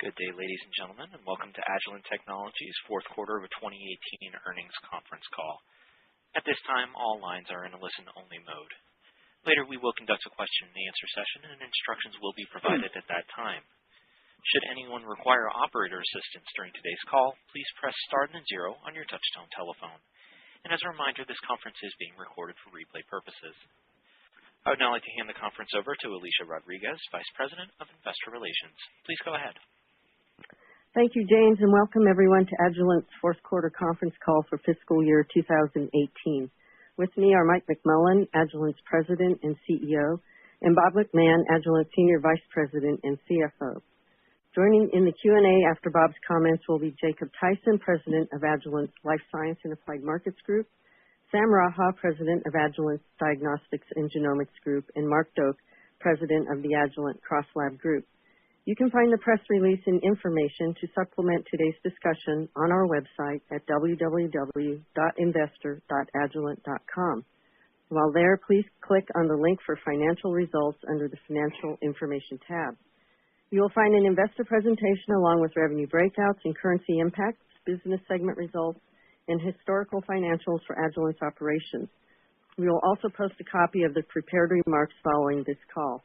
Good day, ladies and gentlemen, and welcome to Agilent Technologies' fourth quarter of 2018 earnings conference call. At this time, all lines are in a listen-only mode. Later, we will conduct a question-and-answer session, and instructions will be provided at that time. Should anyone require operator assistance during today's call, please press star and 0 on your touchtone telephone. And as a reminder, this conference is being recorded for replay purposes. I would now like to hand the conference over to Alicia Rodriguez, Vice President of Investor Relations. Please go ahead. Thank you, James, and welcome everyone to Agilent's fourth quarter conference call for fiscal year 2018. With me are Mike McMullen, Agilent's President and CEO, and Bob McMahon, Agilent's Senior Vice President and CFO. Joining in the Q&A after Bob's comments will be Jacob Tyson, President of Agilent's Life Science and Applied Markets Group, Sam Raha, President of Agilent's Diagnostics and Genomics Group, and Mark Doak, President of the Agilent CrossLab Group. You can find the press release and information to supplement today's discussion on our website at www.investor.agilent.com. While there, please click on the link for financial results under the Financial Information tab. You will find an investor presentation along with revenue breakouts and currency impacts, business segment results, and historical financials for Agilent's operations. We will also post a copy of the prepared remarks following this call.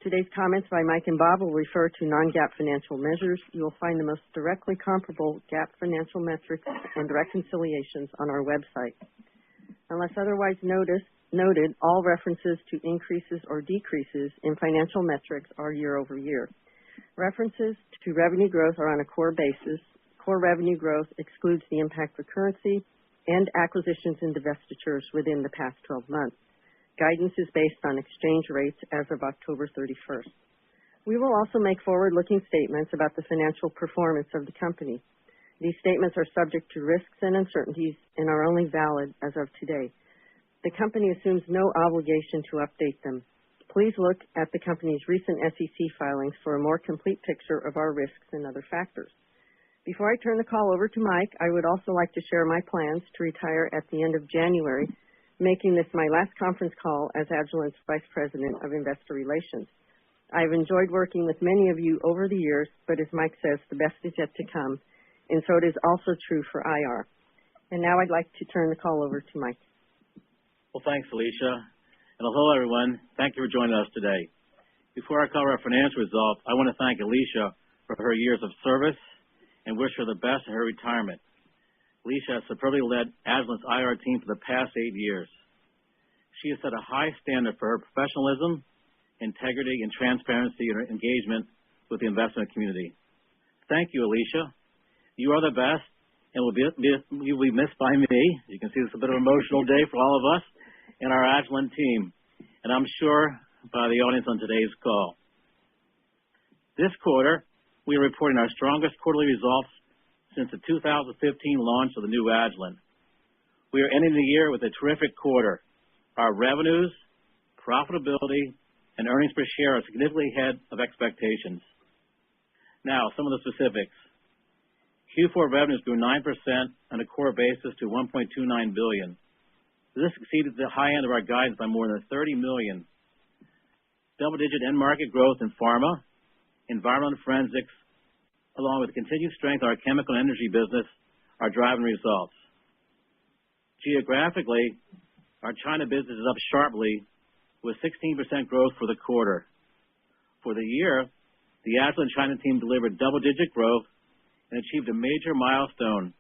Today's comments by Mike and Bob will refer to non-GAAP financial measures. You will find the most directly comparable GAAP financial metrics and reconciliations on our website. Unless otherwise noted, all references to increases or decreases in financial metrics are year over year. References to revenue growth are on a core basis. Core revenue growth excludes the impact of currency and acquisitions and divestitures within the past 12 months. Guidance is based on exchange rates as of October 31st. We will also make forward-looking statements about the financial performance of the company. These statements are subject to risks and uncertainties and are only valid as of today. The company assumes no obligation to update them. Please look at the company's recent SEC filings for a more complete picture of our risks and other factors. Before I turn the call over to Mike, I would also like to share my plans to retire at the end of January, making this my last conference call as Agilent's Vice President of Investor Relations. I've enjoyed working with many of you over the years, but as Mike says, the best is yet to come, and so it is also true for IR. And now I'd like to turn the call over to Mike. Well, thanks, Alicia. And hello, everyone. Thank you for joining us today. Before I cover our financial results, I want to thank Alicia for her years of service and wish her the best in her retirement. Alicia has superbly led Agilent's IR team for the past 8 years. She has set a high standard for her professionalism, integrity, and transparency in her engagement with the investment community. Thank you, Alicia. You are the best, and you will be missed by me. You can see it's a bit of an emotional day for all of us and our Agilent team, and I'm sure by the audience on today's call. This quarter, we are reporting our strongest quarterly results since the 2015 launch of the new Agilent. We are ending the year with a terrific quarter. Our revenues, profitability, and earnings per share are significantly ahead of expectations. Now, some of the specifics. Q4 revenues grew 9% on a core basis to $1.29 billion. This exceeded the high end of our guidance by more than $30 million. Double-digit end market growth in pharma, environmental forensics, along with continued strength of our chemical and energy business, are driving results. Geographically, our China business is up sharply with 16% growth for the quarter. For the year, the Agilent China team delivered double-digit growth and achieved a major milestone,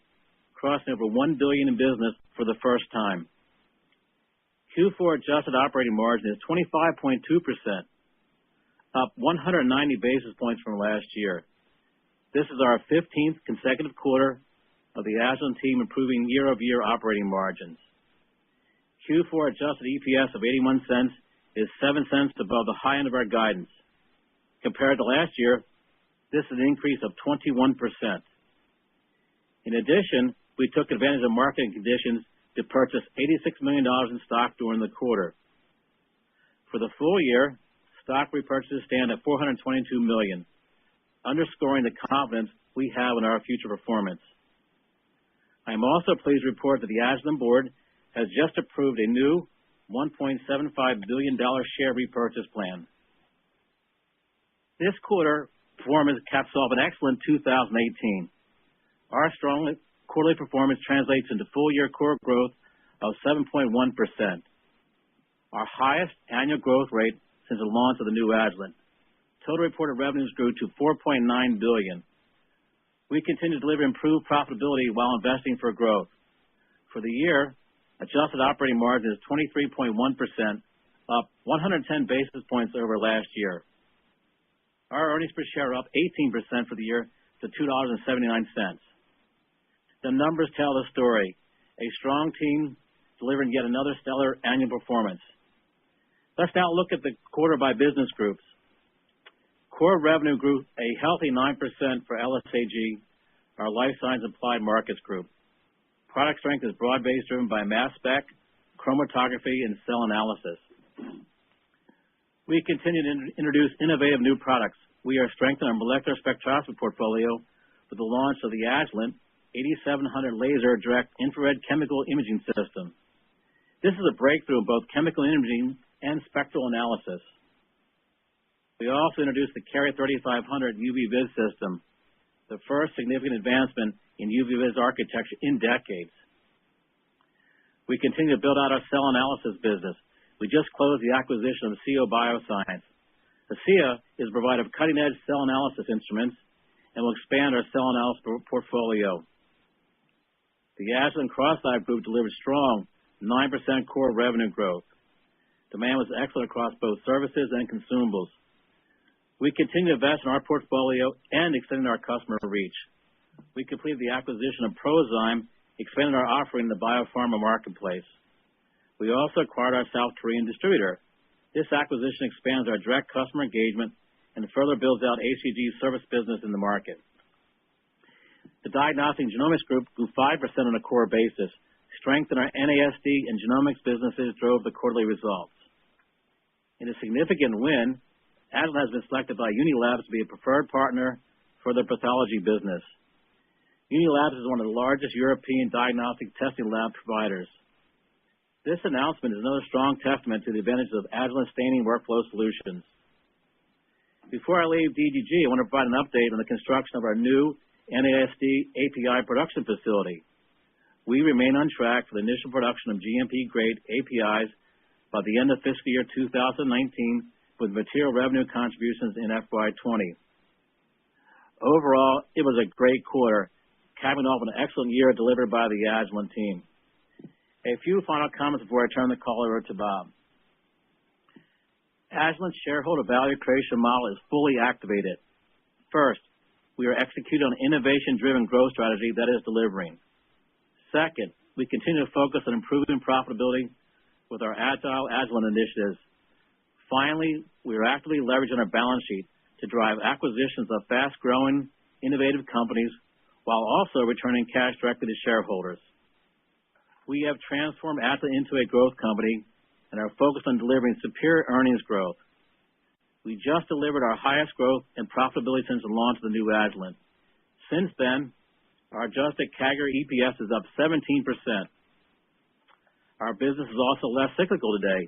crossing over $1 billion in business for the first time. Q4 adjusted operating margin is 25.2%, up 190 basis points from last year. This is our 15th consecutive quarter of the Agilent team improving year-over-year operating margins. Q4 adjusted EPS of 81 cents is 7 cents above the high end of our guidance. Compared to last year, this is an increase of 21%. In addition, we took advantage of market conditions to purchase $86 million in stock during the quarter. For the full year, stock repurchases stand at $422 million. Underscoring the confidence we have in our future performance. I am also pleased to report that the Agilent board has just approved a new $1.75 billion share repurchase plan. This quarter, performance caps off an excellent 2018. Our strong quarterly performance translates into full-year core growth of 7.1%, our highest annual growth rate since the launch of the new Agilent. Total reported revenues grew to $4.9 billion. We continue to deliver improved profitability while investing for growth. For the year, adjusted operating margin is 23.1%, up 110 basis points over last year. Our earnings per share are up 18% for the year to $2.79. The numbers tell the story. A strong team delivering yet another stellar annual performance. Let's now look at the quarter by business groups. Core revenue grew a healthy 9% for LSAG, our Life Science Applied Markets Group. Product strength is broad-based, driven by mass spec, chromatography, and cell analysis. We continue to introduce innovative new products. We are strengthening our molecular spectroscopy portfolio with the launch of the Agilent 8700 Laser Direct Infrared Chemical Imaging System. This is a breakthrough in both chemical imaging and spectral analysis. We also introduced the Carrier 3500 UV-Vis system, the first significant advancement in UV-Vis architecture in decades. We continue to build out our cell analysis business. We just closed the acquisition of CEO Bioscience. CEO is a provider of cutting-edge cell analysis instruments and will expand our cell analysis portfolio. The Agilent CrossLab Group delivered strong 9% core revenue growth. Demand was excellent across both services and consumables. We continue to invest in our portfolio and extending our customer reach. We completed the acquisition of Prozyme, expanding our offering in the biopharma marketplace. We also acquired our South Korean distributor. This acquisition expands our direct customer engagement and further builds out ACG's service business in the market. The Diagnostic Genomics Group grew 5% on a core basis. Strength in our NASD and genomics businesses drove the quarterly results. In a significant win, Agilent has been selected by Unilabs to be a preferred partner for their pathology business. Unilabs is one of the largest European diagnostic testing lab providers. This announcement is another strong testament to the advantages of Agilent staining workflow solutions. Before I leave DGG, I want to provide an update on the construction of our new NASD API production facility. We remain on track for the initial production of GMP-grade APIs by the end of fiscal year 2019, with material revenue contributions in FY20. Overall, it was a great quarter, capping off an excellent year delivered by the Agilent team. A few final comments before I turn the call over to Bob. Agilent's shareholder value creation model is fully activated. First, we are executing on an innovation-driven growth strategy that is delivering. Second, we continue to focus on improving profitability with our Agile Agilent initiatives. Finally, we are actively leveraging our balance sheet to drive acquisitions of fast-growing, innovative companies while also returning cash directly to shareholders. We have transformed Agilent into a growth company and are focused on delivering superior earnings growth. We just delivered our highest growth and profitability since the launch of the new Agilent. Since then, our adjusted CAGR EPS is up 17%. Our business is also less cyclical today,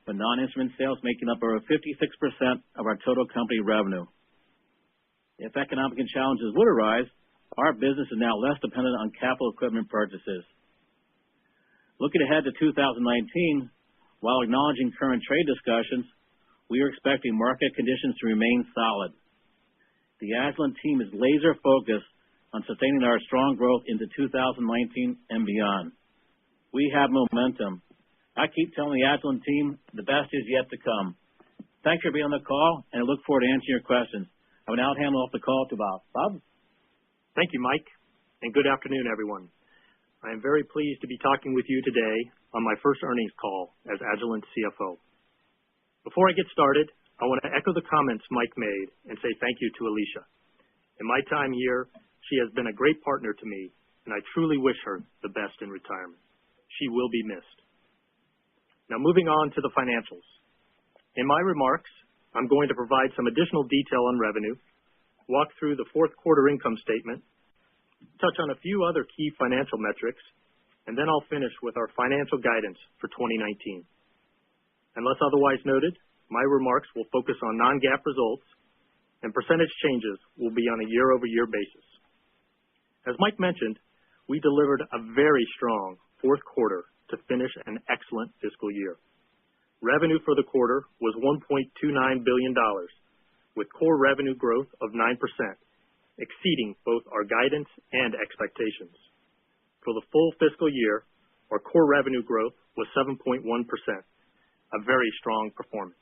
with non-instrument sales making up over 56% of our total company revenue. If economic challenges would arise, our business is now less dependent on capital equipment purchases. Looking ahead to 2019, while acknowledging current trade discussions, we are expecting market conditions to remain solid. The Agilent team is laser-focused on sustaining our strong growth into 2019 and beyond. We have momentum. I keep telling the Agilent team the best is yet to come. Thanks for being on the call, and I look forward to answering your questions. I will now hand off the call to Bob. Bob? Thank you, Mike, and good afternoon, everyone. I am very pleased to be talking with you today on my first earnings call as Agilent CFO. Before I get started, I want to echo the comments Mike made and say thank you to Alicia. In my time here, she has been a great partner to me, and I truly wish her the best in retirement. She will be missed. Now, moving on to the financials. In my remarks, I'm going to provide some additional detail on revenue, walk through the fourth quarter income statement, touch on a few other key financial metrics, and then I'll finish with our financial guidance for 2019. Unless otherwise noted, my remarks will focus on non-GAAP results, and percentage changes will be on a year-over-year basis. As Mike mentioned, we delivered a very strong fourth quarter to finish an excellent fiscal year. Revenue for the quarter was $1.29 billion, with core revenue growth of 9%, exceeding both our guidance and expectations. For the full fiscal year, our core revenue growth was 7.1%, a very strong performance.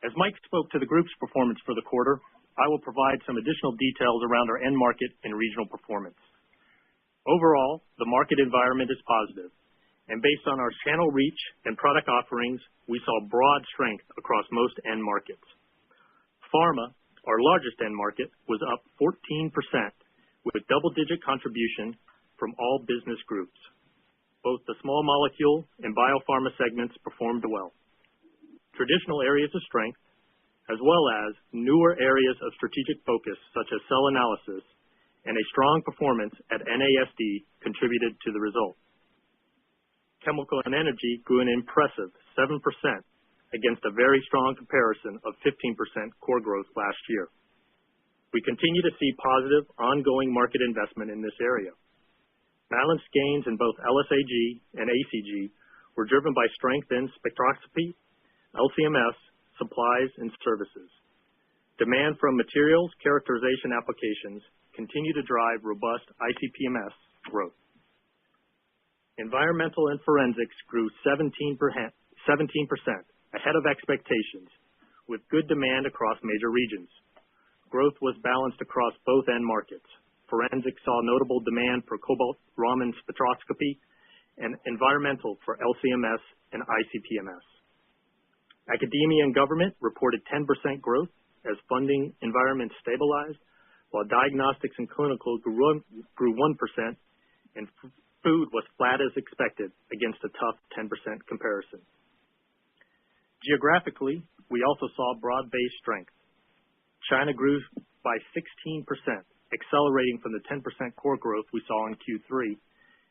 As Mike spoke to the group's performance for the quarter, I will provide some additional details around our end market and regional performance. Overall, the market environment is positive, and based on our channel reach and product offerings, we saw broad strength across most end markets. Pharma, our largest end market, was up 14%, with double-digit contribution from all business groups. Both the small molecule and biopharma segments performed well. Traditional areas of strength, as well as newer areas of strategic focus, such as cell analysis, and a strong performance at NASD contributed to the result. Chemical and energy grew an impressive 7% against a very strong comparison of 15% core growth last year. We continue to see positive ongoing market investment in this area. Balanced gains in both LSAG and ACG were driven by strength in spectroscopy, LC-MS, supplies, and services. Demand from materials characterization applications continue to drive robust ICP-MS growth. Environmental and forensics grew 17%, ahead of expectations, with good demand across major regions. Growth was balanced across both end markets. Forensics saw notable demand for cobalt-Raman spectroscopy and environmental for LC-MS and ICP-MS. Academia and government reported 10% growth as funding environment stabilized, while diagnostics and clinical grew 1%, and food was flat as expected against a tough 10% comparison. Geographically, we also saw broad-based strength. China grew by 16%, accelerating from the 10% core growth we saw in Q3,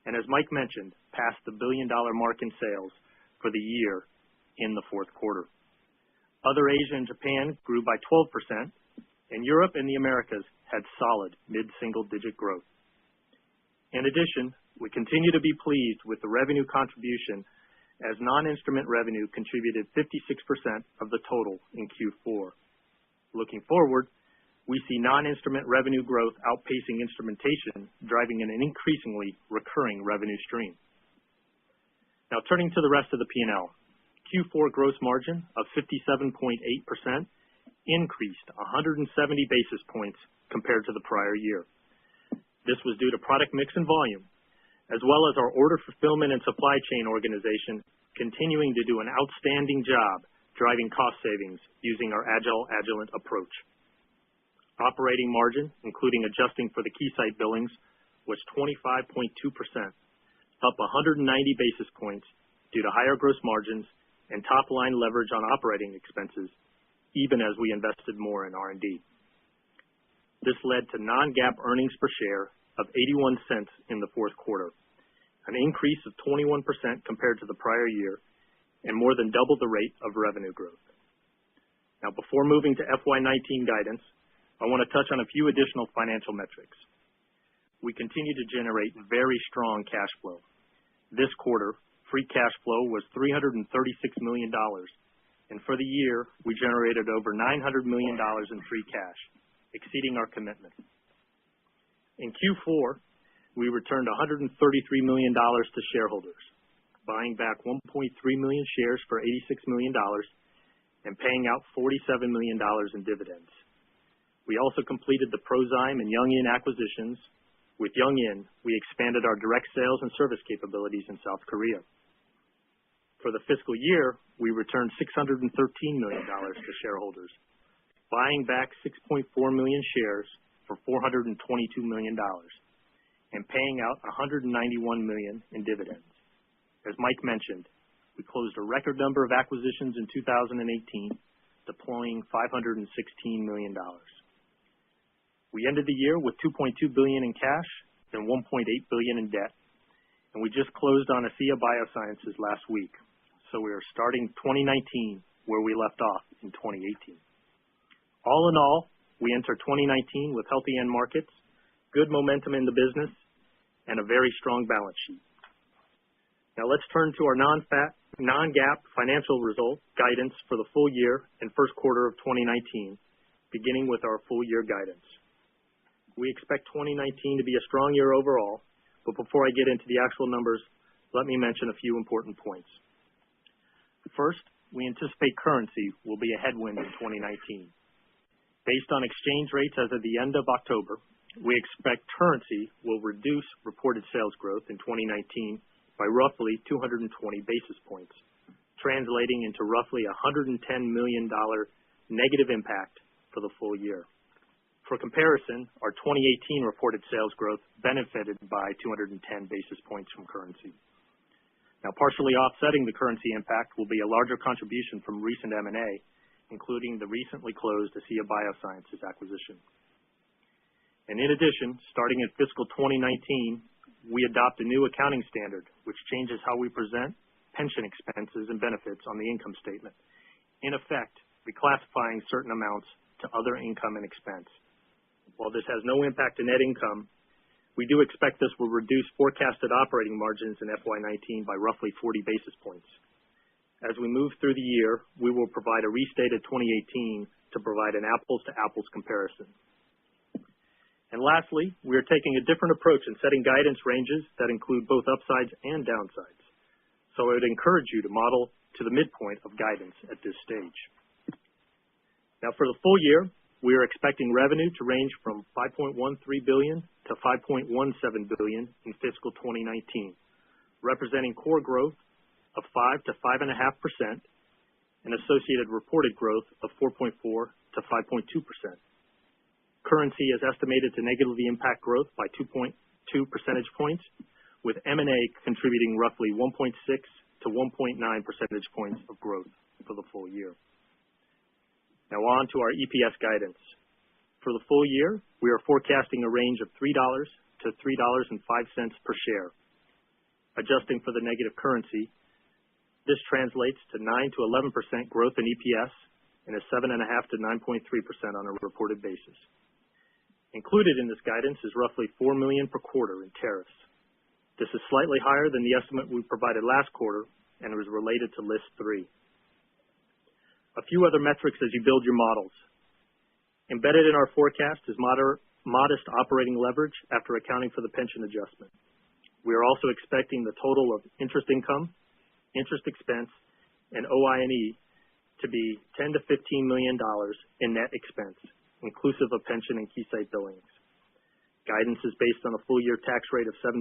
and as Mike mentioned, passed the billion-dollar mark in sales for the year in the fourth quarter. Other Asia and Japan grew by 12%, and Europe and the Americas had solid mid-single-digit growth. In addition, we continue to be pleased with the revenue contribution as non-instrument revenue contributed 56% of the total in Q4. Looking forward, we see non-instrument revenue growth outpacing instrumentation, driving an increasingly recurring revenue stream. Now turning to the rest of the P&L. Q4 gross margin of 57.8% increased 170 basis points compared to the prior year. This was due to product mix and volume, as well as our order fulfillment and supply chain organization continuing to do an outstanding job driving cost savings using our Agilent approach. Operating margin, including adjusting for the Keysight billings, was 25.2%, up 190 basis points due to higher gross margins and top-line leverage on operating expenses, even as we invested more in R&D. This led to non-GAAP earnings per share of 81 cents in the fourth quarter, an increase of 21% compared to the prior year, and more than double the rate of revenue growth. Now, before moving to FY19 guidance, I want to touch on a few additional financial metrics. We continue to generate very strong cash flow. This quarter, free cash flow was $336 million, and for the year, we generated over $900 million in free cash, exceeding our commitment. In Q4, we returned $133 million to shareholders, buying back 1.3 million shares for $86 million and paying out $47 million in dividends. We also completed the Prozyme and Youngin acquisitions. With Youngin, we expanded our direct sales and service capabilities in South Korea. For the fiscal year, we returned $613 million to shareholders, buying back 6.4 million shares for $422 million and paying out $191 million in dividends. As Mike mentioned, we closed a record number of acquisitions in 2018, deploying $516 million. We ended the year with $2.2 billion in cash and $1.8 billion in debt, and we just closed on ACEA Biosciences last week, so we are starting 2019 where we left off in 2018. All in all, we enter 2019 with healthy end markets, good momentum in the business, and a very strong balance sheet. Now let's turn to our Non-Gaap financial result guidance for the full year and first quarter of 2019, beginning with our full year guidance. We expect 2019 to be a strong year overall, but before I get into the actual numbers, let me mention a few important points. First, we anticipate currency will be a headwind in 2019. Based on exchange rates as of the end of October, we expect currency will reduce reported sales growth in 2019 by roughly 220 basis points, translating into roughly $110 million negative impact for the full year. For comparison, our 2018 reported sales growth benefited by 210 basis points from currency. Now, partially offsetting the currency impact will be a larger contribution from recent M&A, including the recently closed ACEA Biosciences acquisition. And in addition, starting in fiscal 2019, we adopt a new accounting standard, which changes how we present pension expenses and benefits on the income statement, in effect, reclassifying certain amounts to other income and expense. While this has no impact to net income, we do expect this will reduce forecasted operating margins in FY19 by roughly 40 basis points. As we move through the year, we will provide a restated 2018 to provide an apples-to-apples comparison. And lastly, we are taking a different approach in setting guidance ranges that include both upsides and downsides. So I would encourage you to model to the midpoint of guidance at this stage. Now for the full year, we are expecting revenue to range from $5.13 billion to $5.17 billion in fiscal 2019, representing core growth of 5 to 5.5% and associated reported growth of 4.4 to 5.2%. Currency is estimated to negatively impact growth by 2.2 percentage points, with M&A contributing roughly 1.6 to 1.9 percentage points of growth for the full year. Now on to our EPS guidance. For the full year, we are forecasting a range of $3 to $3.05 per share. Adjusting for the negative currency, this translates to 9 to 11% growth in EPS and a 7.5 to 9.3% on a reported basis. Included in this guidance is roughly $4 million per quarter in tariffs. This is slightly higher than the estimate we provided last quarter, and it was related to List 3. A few other metrics as you build your models. Embedded in our forecast is modest operating leverage after accounting for the pension adjustment. We are also expecting the total of interest income, interest expense, and OI&E to be $10 to $15 million in net expense, inclusive of pension and key site billings. Guidance is based on a full-year tax rate of 17%,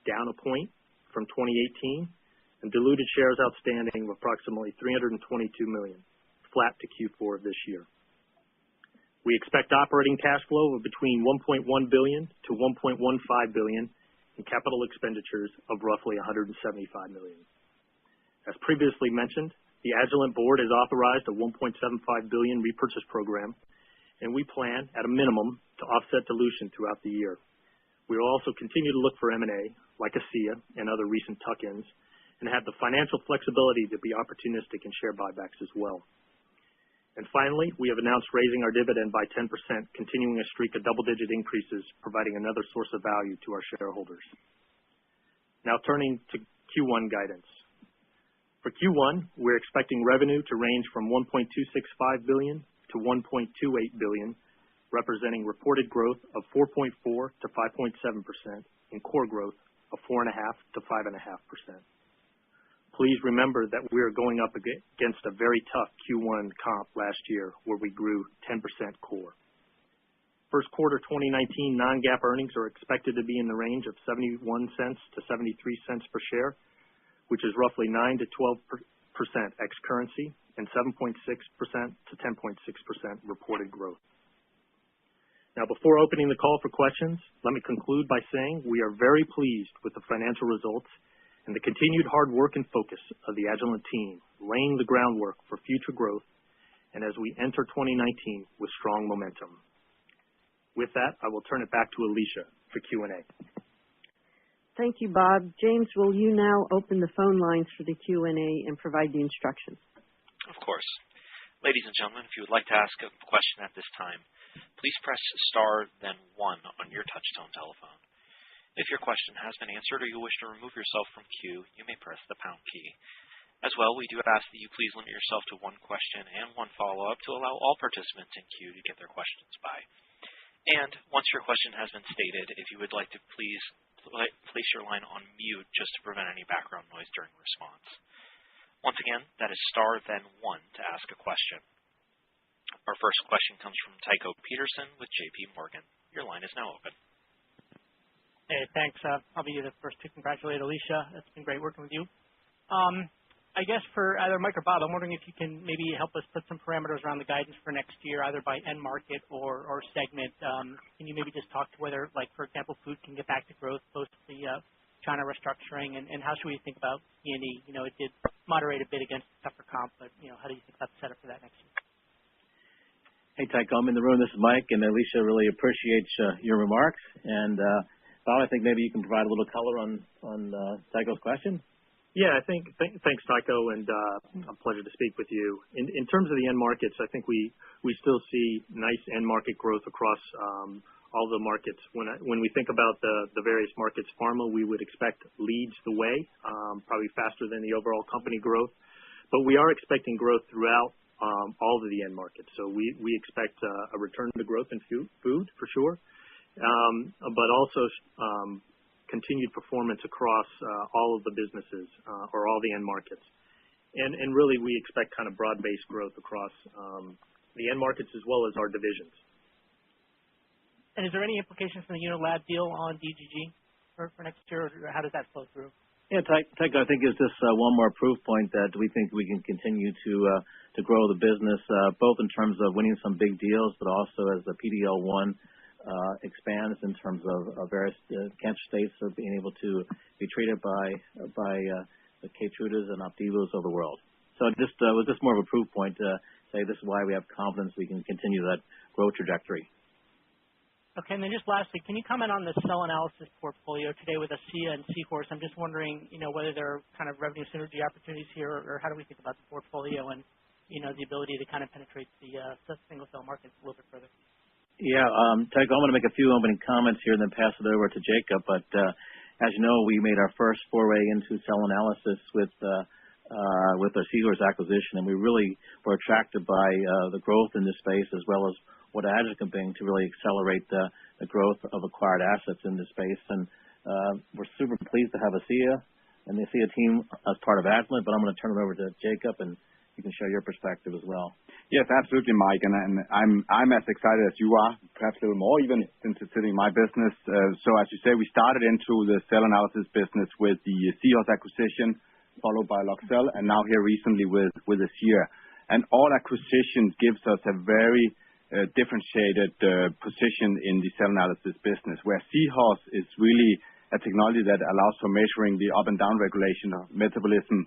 down a point from 2018, and diluted shares outstanding of approximately 322 million, flat to Q4 of this year. We expect operating cash flow of between $1.1 billion to $1.15 billion and capital expenditures of roughly $175 million. As previously mentioned, the Agilent board has authorized a $1.75 billion repurchase program, and we plan, at a minimum, to offset dilution throughout the year. We will also continue to look for M&A, like ACEA and other recent tuck-ins, and have the financial flexibility to be opportunistic in share buybacks as well. And finally, we have announced raising our dividend by 10%, continuing a streak of double-digit increases, providing another source of value to our shareholders. Now turning to Q1 guidance. For Q1, we're expecting revenue to range from $1.265 billion to $1.28 billion, representing reported growth of 4.4 to 5.7% and core growth of 4.5 to 5.5%. Please remember that we are going up against a very tough Q1 comp last year where we grew 10% core. First quarter 2019 non-GAAP earnings are expected to be in the range of 71 cents to 73 cents per share, which is roughly 9 to 12% ex-currency and 7.6% to 10.6% reported growth. Now, before opening the call for questions, let me conclude by saying we are very pleased with the financial results and the continued hard work and focus of the Agilent team, laying the groundwork for future growth and as we enter 2019 with strong momentum. With that, I will turn it back to Alicia for Q&A. Thank you, Bob. James, will you now open the phone lines for the Q&A and provide the instructions? Of course. Ladies and gentlemen, if you would like to ask a question at this time, please press star then 1 on your touch-tone telephone. If your question has been answered or you wish to remove yourself from queue, you may press the pound key. As well, we do ask that you please limit yourself to 1 question and 1 follow-up to allow all participants in queue to get their questions by. And once your question has been stated, if you would like to please place your line on mute just to prevent any background noise during response. Once again, that is star then 1 to ask a question. Our first question comes from Tycho Peterson with J.P. Morgan. Your line is now open. Hey, thanks. I'll be the first to congratulate Alicia. It's been great working with you. I guess for either Mike or Bob, I'm wondering if you can maybe help us put some parameters around the guidance for next year, either by end market or segment. Can you maybe just talk to whether, like, for example, food can get back to growth post the China restructuring, and how should we think about E&E? You know, it did moderate a bit against the tougher comp, but, you know, how do you think about the setup for that next year? Hey, Tycho, I'm in the room. This is Mike, and Alicia really appreciates your remarks. And Bob, I think maybe you can provide a little color on Tycho's question. Yeah, thanks, Tycho, and a pleasure to speak with you. In terms of the end markets, I think we still see nice end market growth across all the markets. When we think about the various markets, pharma we would expect leads the way, probably faster than the overall company growth. But we are expecting growth throughout all of the end markets. So we expect a return to growth in food for sure, but also continued performance across all of the businesses or all the end markets. And really we expect kind of broad-based growth across the end markets as well as our divisions. And is there any implications from the Unilab deal on DGG for next year, or how does that flow through? Yeah, Tycho, I think it's just one more proof point that we think we can continue to grow the business, both in terms of winning some big deals, but also as the PD-L1 expands in terms of various cancer states of being able to be treated by the Keytrudas and Opdivos of the world. So it was just more of a proof point to say this is why we have confidence we can continue that growth trajectory. Okay, and then just lastly, can you comment on the cell analysis portfolio today with ASEA and Seahorse? I'm just wondering, you know, whether there are kind of revenue synergy opportunities here, or how do we think about the portfolio and, you know, the ability to kind of penetrate the single cell market a little bit further? Yeah, Tycho, I'm going to make a few opening comments here and then pass it over to Jacob. But as you know, we made our first foray into cell analysis with our Seahorse acquisition, and we really were attracted by the growth in this space as well as what Agilent can bring to really accelerate the growth of acquired assets in this space. And we're super pleased to have ASEA and the ASEA team as part of Agilent, but I'm going to turn it over to Jacob, and you can share your perspective as well. Yes, absolutely, Mike, and I'm as excited as you are, perhaps a little more even, since it's sitting in my business. So as you say, we started into the cell analysis business with the Seahorse acquisition, followed by Luxcel, and now here recently with ASEA. And all acquisitions gives us a very differentiated position in the cell analysis business, where Seahorse is really a technology that allows for measuring the up and down regulation of metabolism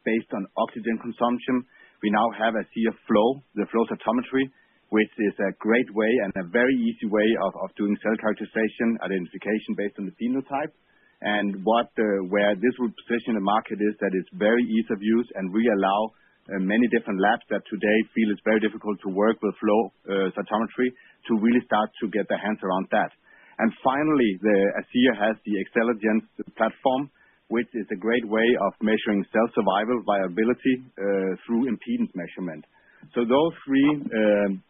based on oxygen consumption. We now have ASEA Flow, the flow cytometry, which is a great way and a very easy way of doing cell characterization, identification based on the phenotype. And where this will position the market is that it's very easy of use, and we allow many different labs that today feel it's very difficult to work with flow cytometry to really start to get their hands around that. And finally, the ASEA has the Xtelligence platform, which is a great way of measuring cell survival viability through impedance measurement. So those three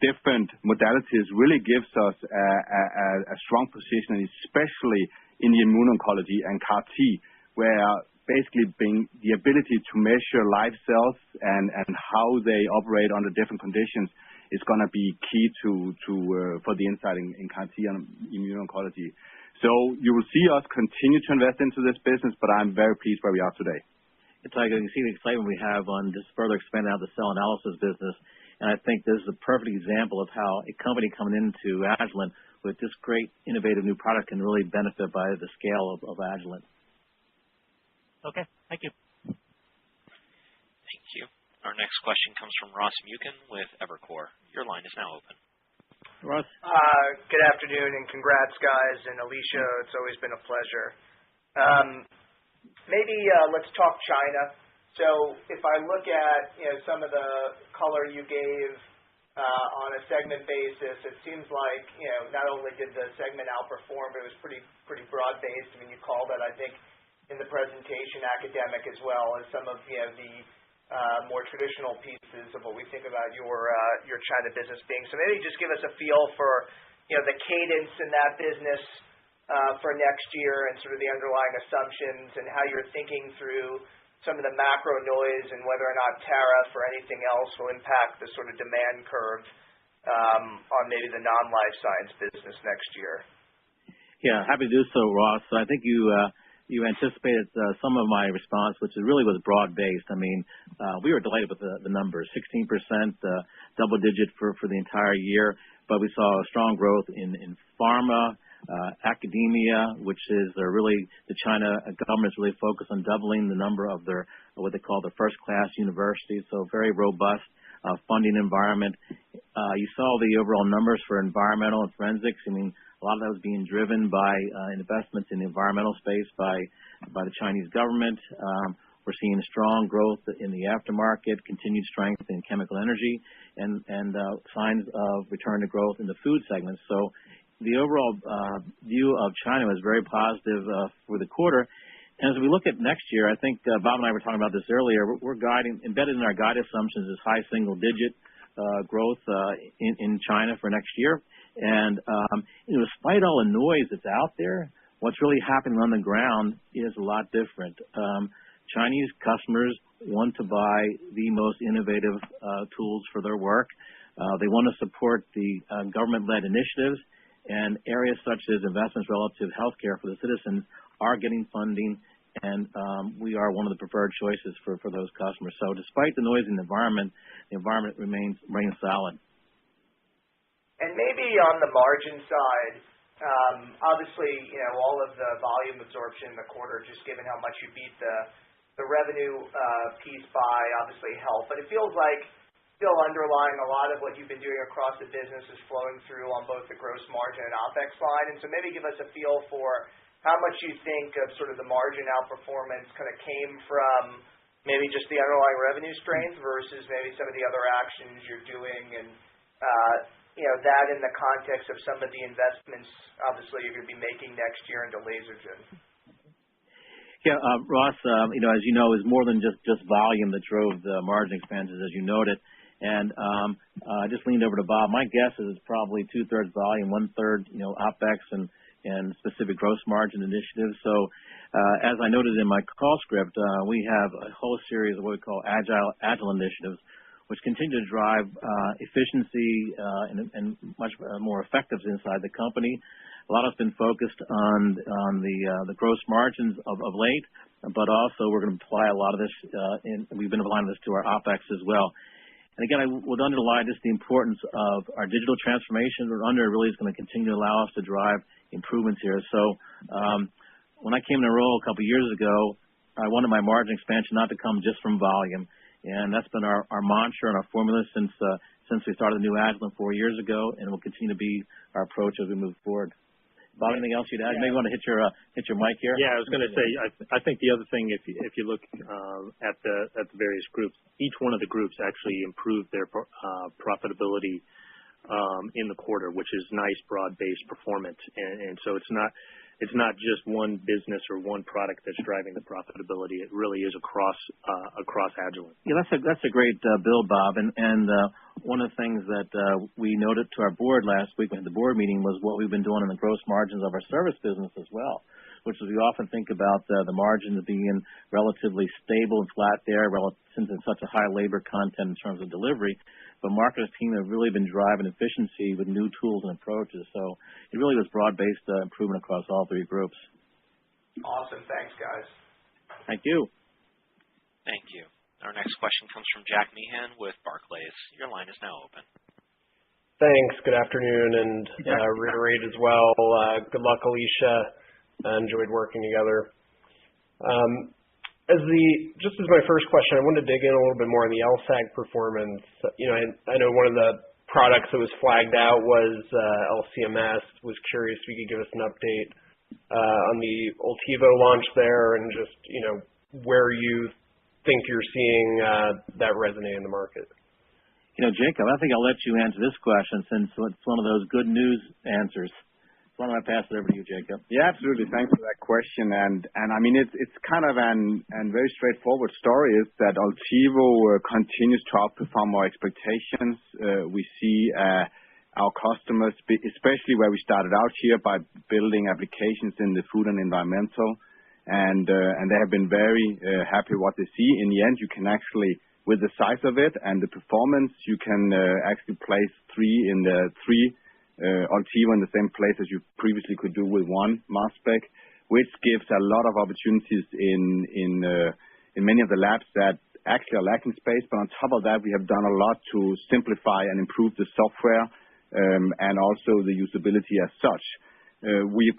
different modalities really gives us a strong position, especially in the immuno-oncology and CAR-T, where basically being the ability to measure live cells and how they operate under different conditions is going to be key for the insight in CAR-T and immuno-oncology. So you will see us continue to invest into this business, but I'm very pleased where we are today. Tycho, you can see the excitement we have on just further expanding out the cell analysis business, and I think this is a perfect example of how a company coming into Agilent with this great innovative new product can really benefit by the scale of Agilent. Okay, thank you. Thank you. Our next question comes from Ross Muken with Evercore. Your line is now open. Ross. Good afternoon, and congrats, guys. And Alicia, it's always been a pleasure. Maybe let's talk China. So if I look at some of the color you gave on a segment basis, it seems like not only did the segment outperform, but it was pretty broad-based. I mean, you called it, I think, in the presentation, academic as well as some of the more traditional pieces of what we think about your China business being. So maybe just give us a feel for the cadence in that business for next year and sort of the underlying assumptions and how you're thinking through some of the macro noise and whether or not tariff or anything else will impact the sort of demand curve on maybe the non-life science business next year. Yeah, happy to do so, Ross. I think you anticipated some of my response, which really was broad-based. I mean, we were delighted with the numbers, 16%, double-digit for the entire year, but we saw strong growth in pharma, academia, which is really the China government's really focused on doubling the number of their what they call the first-class universities, so very robust funding environment. You saw the overall numbers for environmental and forensics. I mean, a lot of that was being driven by investments in the environmental space by the Chinese government. We're seeing strong growth in the aftermarket, continued strength in chemical energy, and signs of return to growth in the food segment. So the overall view of China is very positive for the quarter. And as we look at next year, I think Bob and I were talking about this earlier. We're guiding, embedded in our guide assumptions is high single-digit growth in China for next year. And despite all the noise that's out there, what's really happening on the ground is a lot different. Chinese customers want to buy the most innovative tools for their work. They want to support the government-led initiatives, and areas such as investments relative to healthcare for the citizens are getting funding, and we are one of the preferred choices for those customers. So despite the noise in the environment remains solid. And maybe on the margin side, obviously, all of the volume absorption in the quarter, just given how much you beat the revenue piece by, obviously helped. But it feels like still underlying a lot of what you've been doing across the business is flowing through on both the gross margin and OpEx line. And so maybe give us a feel for how much you think of sort of the margin outperformance kind of came from maybe just the underlying revenue strength versus maybe some of the other actions you're doing, and that in the context of some of the investments, obviously, you're going to be making next year into Lasergen. Yeah, Ross, as you know, is more than just volume that drove the margin expansions, as you noted. And I just leaned over to Bob. My guess is it's probably 2/3 volume, 1/3, OpEx and specific gross margin initiatives. So as I noted in my call script, we have a whole series of what we call agile initiatives, which continue to drive efficiency and much more effectiveness inside the company. A lot has been focused on the gross margins of late, but also we're going to apply a lot of this, and we've been applying this to our OpEx as well. And again, I would underline just the importance of our digital transformation. Really is going to continue to allow us to drive improvements here. So when I came in the role a couple of years ago, I wanted my margin expansion not to come just from volume. And that's been our mantra and our formula since we started the new Agilent 4 years ago, and it will continue to be our approach as we move forward. Bob, anything else you'd add? You may want to hit your mic here. Yeah, I was going to say, I think the other thing, if you look at the various groups, each one of the groups actually improved their profitability in the quarter, which is nice broad-based performance. And so it's not just one business or one product that's driving the profitability. It really is across Agilent. Yeah, that's a great build, Bob. And one of the things that we noted to our board last week when the board meeting was what we've been doing in the gross margins of our service business as well, which is we often think about the margins being relatively stable and flat there since it's such a high labor content in terms of delivery. But Mark and his team have really been driving efficiency with new tools and approaches. So it really was broad-based improvement across all three groups. Awesome. Thanks, guys. Thank you. Thank you. Our next question comes from Jack Meehan with Barclays. Your line is now open. Thanks. Good afternoon, and reiterate as well. Good luck, Alicia. Enjoyed working together. Just as my first question, I wanted to dig in a little bit more on the LSAG performance. I know one of the products that was flagged out was LCMS. Was curious if you could give us an update on the Ultivo launch there, and just where you think you're seeing that resonate in the market? Jacob, I think I'll let you answer this question since it's one of those good news answers. Why don't I pass it over to you, Jacob? Yeah, absolutely. Thanks for that question. And I mean, it's kind of an very straightforward story is that Altivo continues to outperform our expectations. We see our customers, especially where we started out here by building applications in the food and environmental, and they have been very happy with what they see. In the end, you can actually, with the size of it and the performance, you can actually place three Altivo in the same place as you previously could do with one mass spec, which gives a lot of opportunities in many of the labs that actually are lacking space. But on top of that, we have done a lot to simplify and improve the software and also the usability as such. We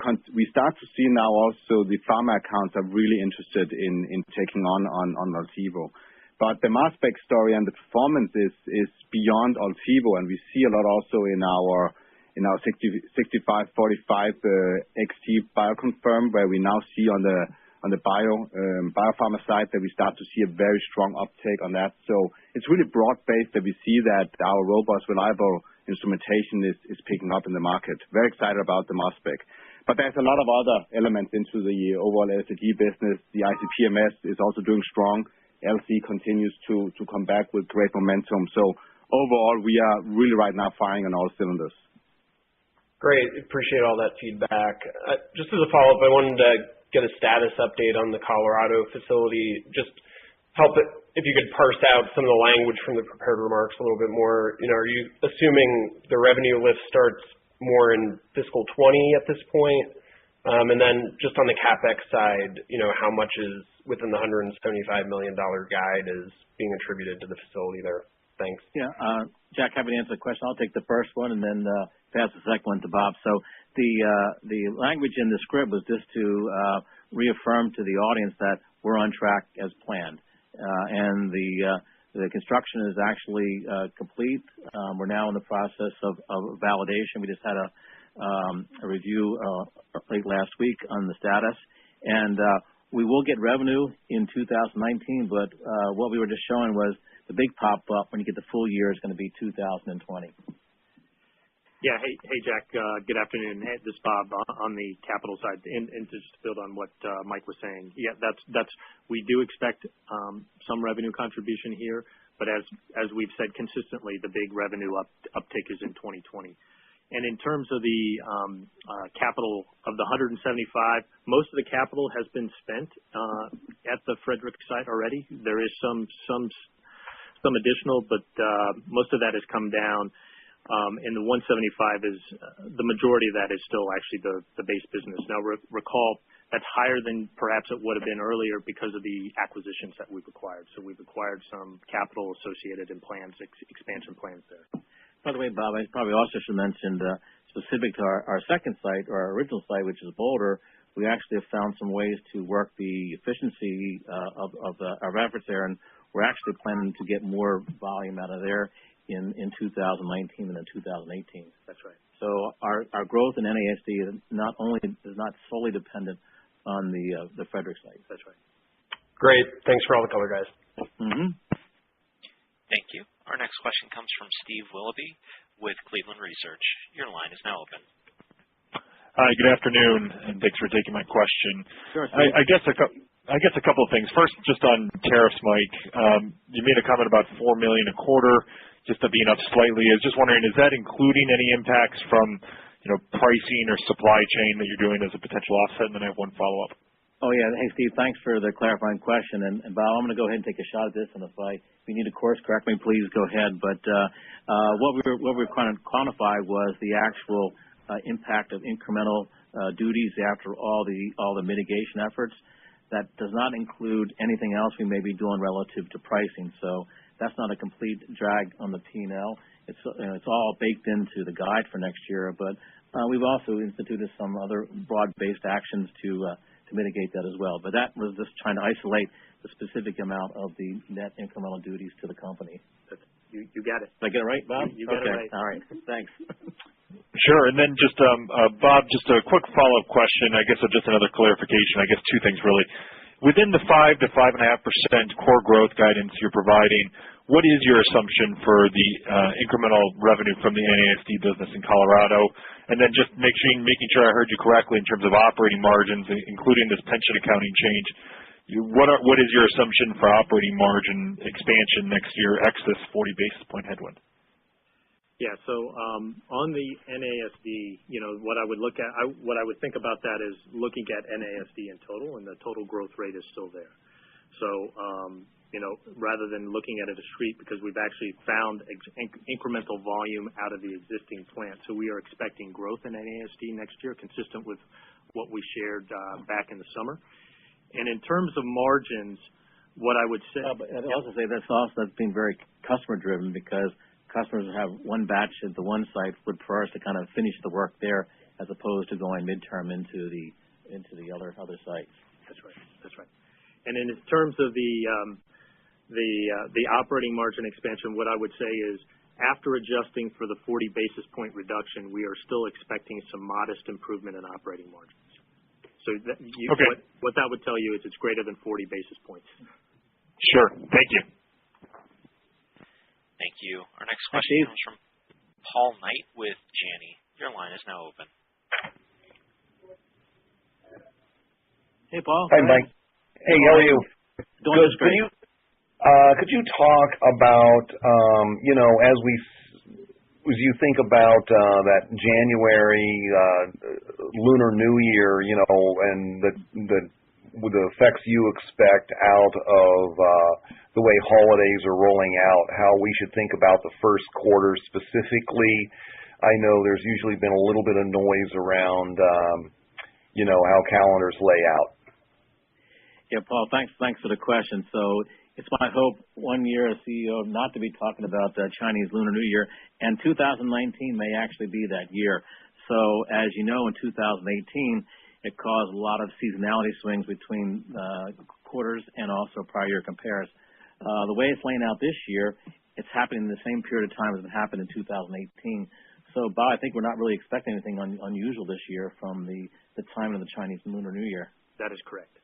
start to see now also the pharma accounts are really interested in taking on Altivo. But the mass spec story and the performance is beyond Altivo, and we see a lot also in our 6545 XT Bioconfirm, where we now see on the biopharma side that we start to see a very strong uptake on that. So it's really broad-based that we see that our robust, reliable instrumentation is picking up in the market. Very excited about the mass spec. But there's a lot of other elements into the overall LSAG business. The ICP-MS is also doing strong. LC continues to come back with great momentum. So overall, we are really right now firing on all cylinders. Great. Appreciate all that feedback. Just as a follow-up, I wanted to get a status update on the Colorado facility. Just help it, if you could parse out some of the language from the prepared remarks a little bit more. Are you assuming the revenue lift starts more in fiscal 20 at this point? And then just on the CapEx side, how much is within the $175 million guide is being attributed to the facility there? Thanks. Yeah, Jack, happy to answer the question. I'll take the first one and then pass the second one to Bob. So the language in the script was just to reaffirm to the audience that we're on track as planned. And the construction is actually complete. We're now in the process of validation. We just had a review late last week on the status, and we will get revenue in 2019, but what we were just showing was the big pop-up when you get the full year is going to be 2020. Yeah, hey Jack, good afternoon. Hey, this is Bob on the capital side, and just to build on what Mike was saying, yeah, that's we do expect some revenue contribution here, but as we've said consistently, the big revenue uptake is in 2020. And in terms of the capital of the 175, most of the capital has been spent at the Frederick site already. There is some additional, but most of that has come down. And the 175 is the majority of that is still actually the base business. Now recall that's higher than perhaps it would have been earlier because of the acquisitions that we've acquired. So we've acquired some capital associated in plans, expansion plans there. By the way, Bob, I probably also should mention specific to our second site, or our original site, which is Boulder, we actually have found some ways to work the efficiency of our efforts there, and we're actually planning to get more volume out of there in 2019 than in 2018. That's right. So our growth in NASD is not solely dependent on the Frederick site. That's right. Great. Thanks for all the color, guys. Mm-hmm. Thank you. Our next question comes from Steve Willoughby with Cleveland Research. Your line is now open. Hi, good afternoon, and thanks for taking my question. Sure, Steve. I guess a couple of things. First, just on tariffs, Mike, you made a comment about $4 million a quarter, just to being up slightly. I was just wondering, is that including any impacts from pricing or supply chain that you're doing as a potential offset? And then I have one follow-up. Oh, yeah. Hey, Steve, thanks for the clarifying question. And Bob, I'm going to go ahead and take a shot at this, and if you need to course correct me, please go ahead. But what we were trying to quantify was the actual impact of incremental duties after all the mitigation efforts. That does not include anything else we may be doing relative to pricing. So that's not a complete drag on the P&L. It's all baked into the guide for next year. But we've also instituted some other broad-based actions to mitigate that as well. But that was just trying to isolate the specific amount of the net incremental duties to the company. You got it. Did I get it right, Bob? You got it right. All right. Thanks. Sure. And then just, Bob, just a quick follow-up question. I guess just another clarification. I guess two things really. within the 5 to 5.5% core growth guidance you're providing, what is your assumption for the incremental revenue from the NASD business in Colorado? And then just making sure I heard you correctly in terms of operating margins, including this pension accounting change. What is your assumption for operating margin expansion next year, ex this 40 basis point headwind? Yeah. So on the NASD, what I would think about that is looking at NASD in total, and the total growth rate is still there. So rather than looking at it discrete, because we've actually found incremental volume out of the existing plant, so we are expecting growth in NASD next year, consistent with what we shared back in the summer. And in terms of margins, what I would say, but I'd also say that's been very customer driven, because customers have one batch at the one site would prefer us to kind of finish the work there as opposed to going midterm into the other sites. That's right. And in terms of the operating margin expansion, what I would say is, after adjusting for the 40 basis point reduction, we are still expecting some modest improvement in operating margins. So what that would tell you is it's greater than 40 basis points. Sure. Thank you. Thank you. Our next question comes from Paul Knight with Janney. Your line is now open. Hey, Paul. Hi, Mike. Hey, how are you? Doing good. Great. Could you talk about, as you think about that January Lunar New Year, and the effects you expect out of the way holidays are rolling out, how we should think about the first quarter specifically? I know there's usually been a little bit of noise around, how calendars lay out. Yeah, Paul, thanks for the question. So it's my hope 1 year as CEO not to be talking about the Chinese Lunar New Year, and 2019 may actually be that year. So as you know, in 2018, it caused a lot of seasonality swings between quarters and also prior year compares. The way it's laying out this year, it's happening in the same period of time as it happened in 2018. So, Bob, I think we're not really expecting anything unusual this year from the timing of the Chinese Lunar New Year. That is correct.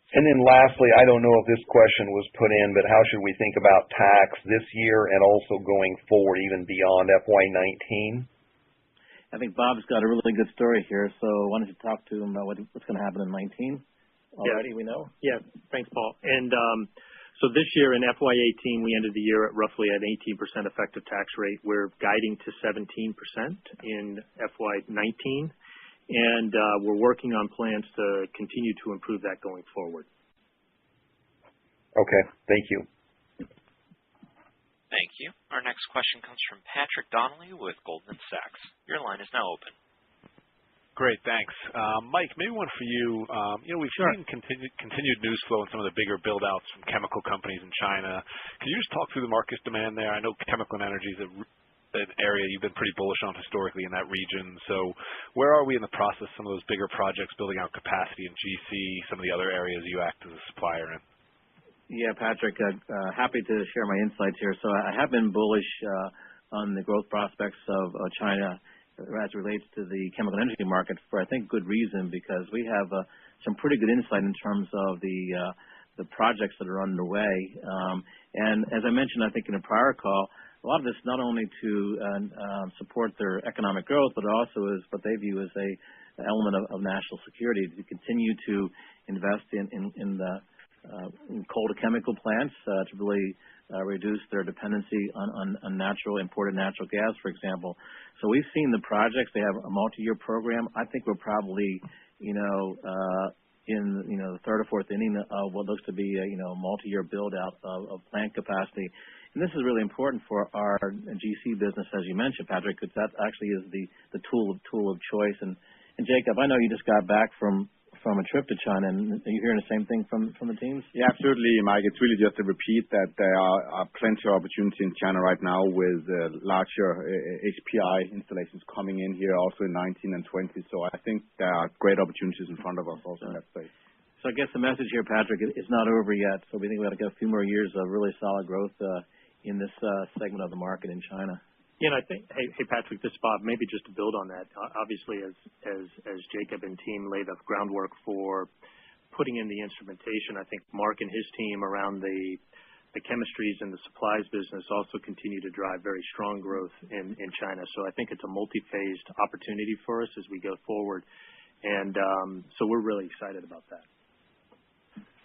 And then lastly, I don't know if this question was put in, but how should we think about tax this year and also going forward, even beyond FY19? I think Bob's got a really good story here, so why don't you talk to him about what's going to happen in 19 already, we know? Yeah, thanks, Paul. And so this year in FY18, we ended the year at roughly an 18% effective tax rate. We're guiding to 17% in FY19. And we're working on plans to continue to improve that going forward. Okay. Thank you. Thank you. Our next question comes from Patrick Donnelly with Goldman Sachs. Your line is now open. Great, thanks. Mike, maybe one for you. We've seen continued news flow in some of the bigger build-outs from chemical companies in China. Can you just talk through the market demand there? I know chemical and energy is an area you've been pretty bullish on historically in that region. So where are we in the process, some of those bigger projects building out capacity in GC, some of the other areas you act as a supplier in? Yeah, Patrick, happy to share my insights here. So I have been bullish on the growth prospects of China as it relates to the chemical and energy market for, I think, good reason, because we have some pretty good insight in terms of the projects that are underway. And as I mentioned, I think in a prior call, a lot of this not only to support their economic growth, but also is what they view as an element of national security, to continue to invest in coal to chemical plants to really reduce their dependency on imported natural gas, for example. So we've seen the projects. They have a multi-year program. I think we're probably, in the third or fourth inning of what looks to be a multi-year build-out of plant capacity. And this is really important for our GC business, as you mentioned, Patrick, because that actually is the tool of choice. And Jacob, I know you just got back from a trip to China, and are you hearing the same thing from the teams? Yeah, absolutely, Mike. It's really just a repeat that there are plenty of opportunity in China right now with larger HPI installations coming in here also in 19 and 20. So I think there are great opportunities in front of us also in that space. So I guess the message here, Patrick, is not over yet. So we think we got to get a few more years of really solid growth in this segment of the market in China. I think, hey, Patrick, this is Bob. Maybe just to build on that, obviously, as Jacob and team laid the groundwork for putting in the instrumentation, I think Mark and his team around the chemistries and the supplies business also continue to drive very strong growth in China. So I think it's a multi-phased opportunity for us as we go forward. And so we're really excited about that.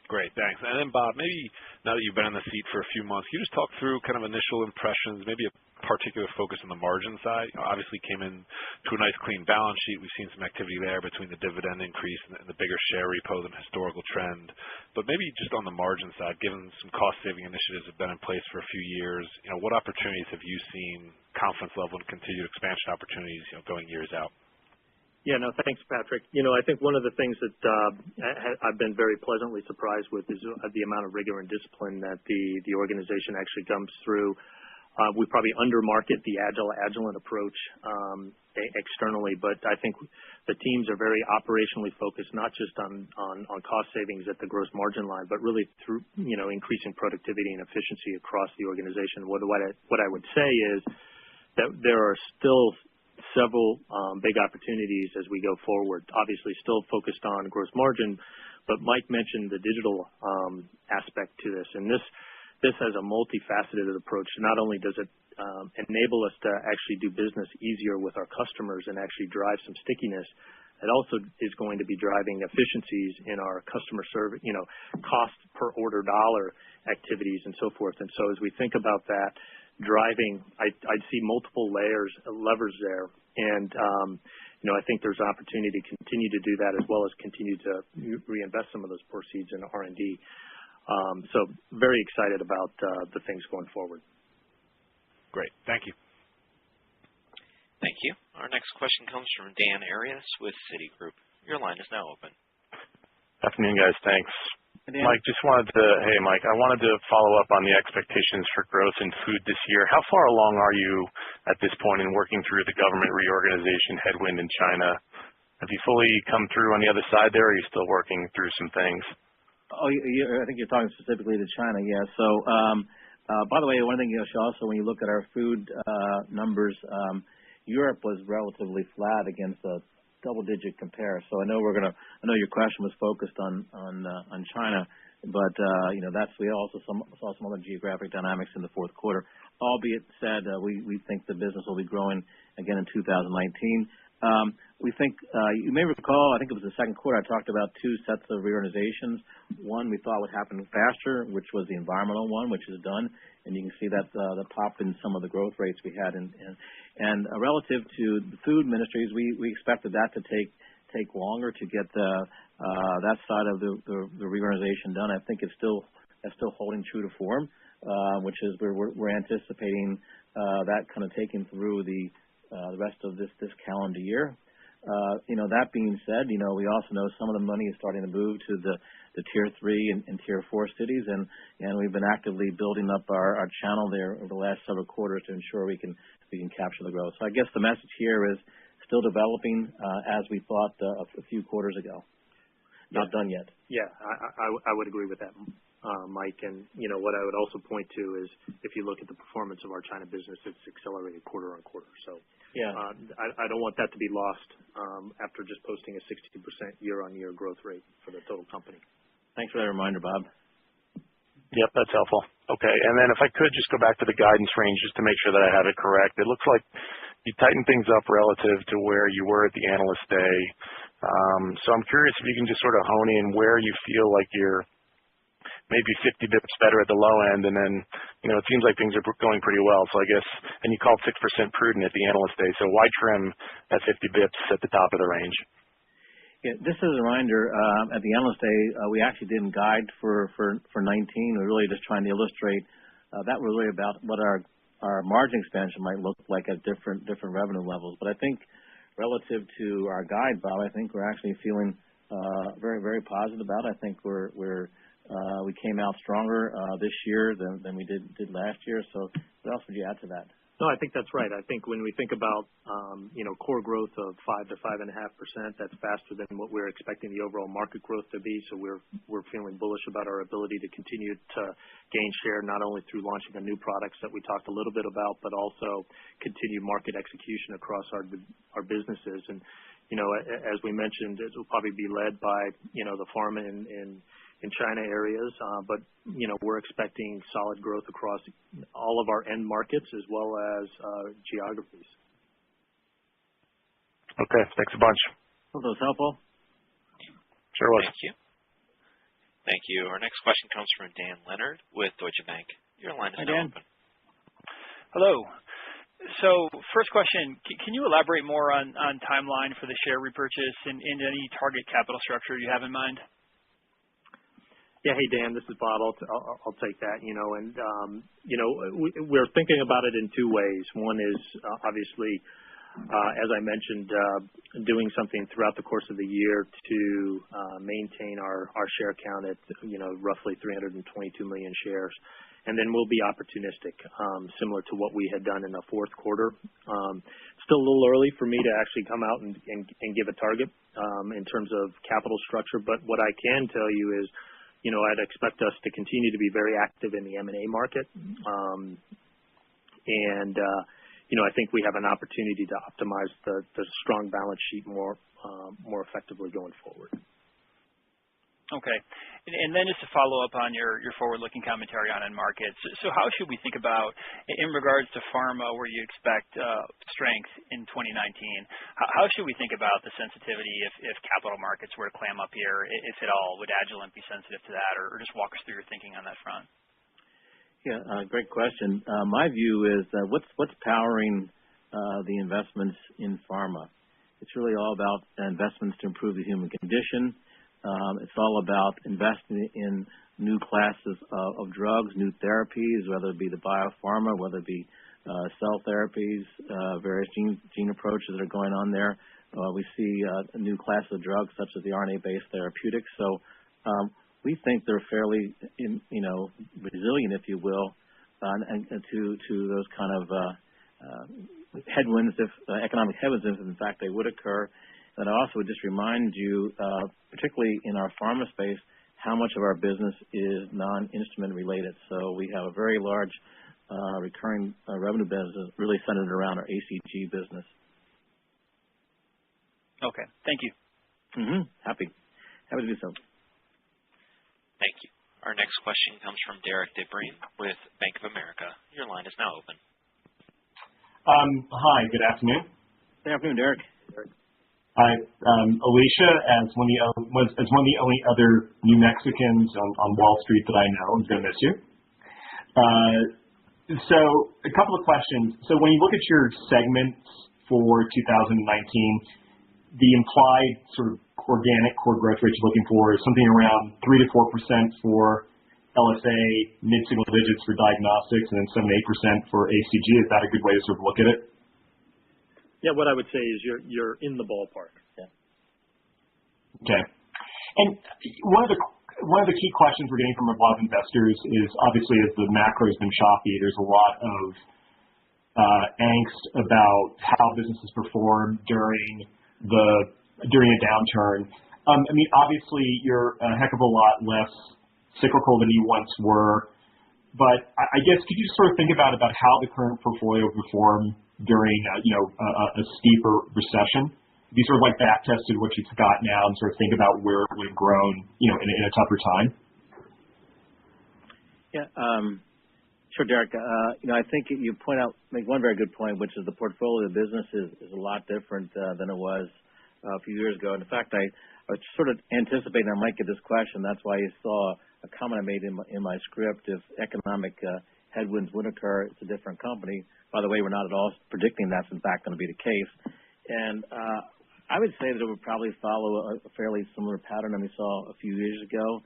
Great, thanks. And then, Bob, maybe now that you've been in the seat for a few months, can you just talk through kind of initial impressions, maybe a particular focus on the margin side? Obviously came in to a nice clean balance sheet. We've seen some activity there between the dividend increase and the bigger share repo than historical trend. But maybe just on the margin side, given some cost-saving initiatives have been in place for a few years, what opportunities have you seen, confidence level and continued expansion opportunities, going years out? Yeah, no, thanks, Patrick. I think one of the things that I've been very pleasantly surprised with is the amount of rigor and discipline that the organization actually comes through. We probably undermarket the Agilent approach externally, but I think the teams are very operationally focused, not just on cost savings at the gross margin line, but really through increasing productivity and efficiency across the organization. What I would say is that there are still several big opportunities as we go forward. Obviously, still focused on gross margin, but Mike mentioned the digital aspect to this, and this has a multifaceted approach. Not only does it enable us to actually do business easier with our customers and actually drive some stickiness, it also is going to be driving efficiencies in our customer service, cost per order dollar activities and so forth. And so as we think about that, driving, I'd see multiple levers there. And, I think there's an opportunity to continue to do that as well as continue to reinvest some of those proceeds in R&D. So very excited about the things going forward. Great. Thank you. Thank you. Our next question comes from Dan Arias with Citigroup. Your line is now open. Afternoon, guys. Thanks. Hey, Mike, hey, Mike, I wanted to follow up on the expectations for growth in food this year. How far along are you at this point in working through the government reorganization headwind in China? Have you fully come through on the other side there, or are you still working through some things? Oh, I think you're talking specifically to China, yeah. So, by the way, one thing you should also, when you look at our food numbers, Europe was relatively flat against a double-digit compare. So I know your question was focused on China, but we also saw some other geographic dynamics in the fourth quarter. Albeit said, we think the business will be growing again in 2019. We think you may recall, I think it was the second quarter, I talked about two sets of reorganizations. One we thought would happen faster, which was the environmental one, which is done, and you can see that the pop in some of the growth rates we had. And relative to the food ministries, we expected that to take longer to get that side of the reorganization done. I think that's still holding true to form, which is we're anticipating that kind of taking through the rest of this calendar year. That being said, we also know some of the money is starting to move to the tier 3 and tier 4 cities, and we've been actively building up our channel there over the last several quarters to ensure we can capture the growth. So I guess the message here is still developing as we thought a few quarters ago. Not done yet. Yeah, I would agree with that, Mike. And what I would also point to is if you look at the performance of our China business, it's accelerated quarter on quarter. So yeah, I don't want that to be lost after just posting a 60% year-on-year growth rate for the total company. Thanks for that reminder, Bob. Yep, that's helpful. Okay, and then if I could just go back to the guidance range just to make sure that I have it correct. It looks like you tightened things up relative to where you were at the Analyst Day. So I'm curious if you can just sort of hone in where you feel like you're maybe 50 bips better at the low end, and then, it seems like things are going pretty well. So I guess, and you called 6% prudent at the Analyst Day, so why trim at 50 bips at the top of the range? Yeah, just as a reminder, at the Analyst Day, we actually didn't guide for 19. We're really just trying to illustrate that was really about what our margin expansion might look like at different revenue levels. But I think relative to our guide, Bob, I think we're actually feeling very, very positive about it. I think we came out stronger this year than we did last year. So what else would you add to that? No, I think that's right. I think when we think about, core growth of 5 to 5.5%, that's faster than what we're expecting the overall market growth to be. So we're feeling bullish about our ability to continue to gain share, not only through launching the new products that we talked a little bit about, but also continue market execution across our businesses. And, as we mentioned, it will probably be led by, the pharma in China areas, but we're expecting solid growth across all of our end markets as well as geographies. Okay, thanks a bunch. Were those helpful? Sure was. Thank you. Thank you. Our next question comes from Dan Leonard with Deutsche Bank. Your line is now open. Hello. So first question, can you elaborate more on timeline for the share repurchase and any target capital structure you have in mind? Yeah. Hey, Dan, this is Bob. I'll take that. We're thinking about it in two ways. One is obviously, as I mentioned, doing something throughout the course of the year to maintain our share count at roughly 322 million shares, and then we'll be opportunistic, similar to what we had done in the fourth quarter. Still a little early for me to actually come out and give a target in terms of capital structure, but what I can tell you is, I'd expect us to continue to be very active in the M&A market. I think we have an opportunity to optimize the strong balance sheet more effectively going forward. Okay. And then just to follow up on your forward-looking commentary on end markets. So how should we think about, in regards to pharma, where you expect strength in 2019, how should we think about the sensitivity if capital markets were to clam up here, if at all? Would Agilent be sensitive to that, or just walk us through your thinking on that front? Yeah, great question. My view is what's powering the investments in pharma? It's really all about investments to improve the human condition. It's all about investing in new classes of drugs, new therapies, whether it be the biopharma, whether it be cell therapies, various gene approaches that are going on there. We see a new class of drugs such as the RNA-based therapeutics. So we think they're fairly, resilient, if you will, and to those kind of headwinds, if economic headwinds, if in fact they would occur. And I also would just remind you, particularly in our pharma space, how much of our business is non-instrument related. So we have a very large recurring revenue business really centered around our ACG business. Okay. Thank you. Happy to do so. Thank you. Our next question comes from Derek DeBreen with Bank of America. Your line is now open. Hi, good afternoon. Good afternoon, Derek. Hi, Alicia, as one of the only other New Mexicans on Wall Street that I know, I'm going to miss you. So a couple of questions. So when you look at your segments for 2019, the implied sort of organic core growth rate you're looking for is something around 3 to 4% for LSA, mid-single digits for diagnostics, and then 7 to 8% for ACG. Is that a good way to sort of look at it? Yeah, what I would say is you're in the ballpark. Yeah. Okay. And one of the key questions we're getting from a lot of investors is obviously as the macro has been choppy, there's a lot of angst about how businesses perform during a downturn. Obviously you're a heck of a lot less cyclical than you once were, but I guess could you sort of think about how the current portfolio performed during a steeper recession? Have you sort of back tested what you've got now and sort of think about where it would have grown, in a tougher time? Yeah, sure, Derek. I think you make one very good point, which is the portfolio of business is a lot different than it was a few years ago. And in fact, I was sort of anticipating I might get this question. That's why you saw a comment I made in my script. If economic headwinds would occur, it's a different company. By the way, we're not at all predicting that's in fact going to be the case. And I would say that it would probably follow a fairly similar pattern than we saw a few years ago,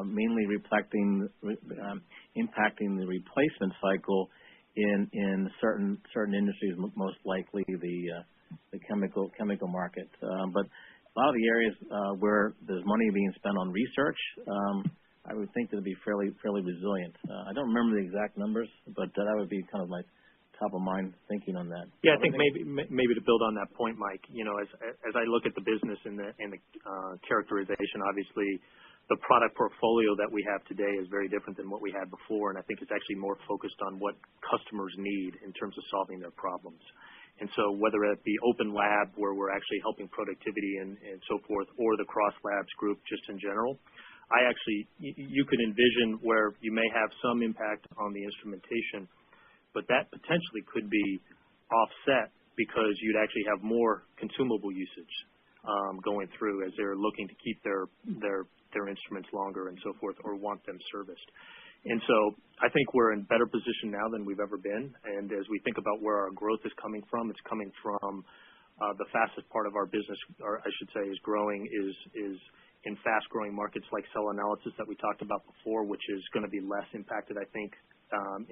mainly impacting the replacement cycle in certain industries, most likely the chemical market. But a lot of the areas where there's money being spent on research, I would think that it'd be fairly resilient. I don't remember the exact numbers, but that would be kind of my top of mind thinking on that. Yeah, I think maybe to build on that point, Mike. As I look at the business and the characterization, obviously, the product portfolio that we have today is very different than what we had before, and I think it's actually more focused on what customers need in terms of solving their problems. And so whether it be open lab, where we're actually helping productivity and so forth, or the cross labs group just in general, you could envision where you may have some impact on the instrumentation, but that potentially could be offset because you'd actually have more consumable usage going through as they're looking to keep their instruments longer and so forth, or want them serviced. And so I think we're in better position now than we've ever been. And as we think about where our growth is coming from, it's coming from the fastest part of our business, or I should say, is growing is in fast-growing markets like cell analysis that we talked about before, which is going to be less impacted, I think,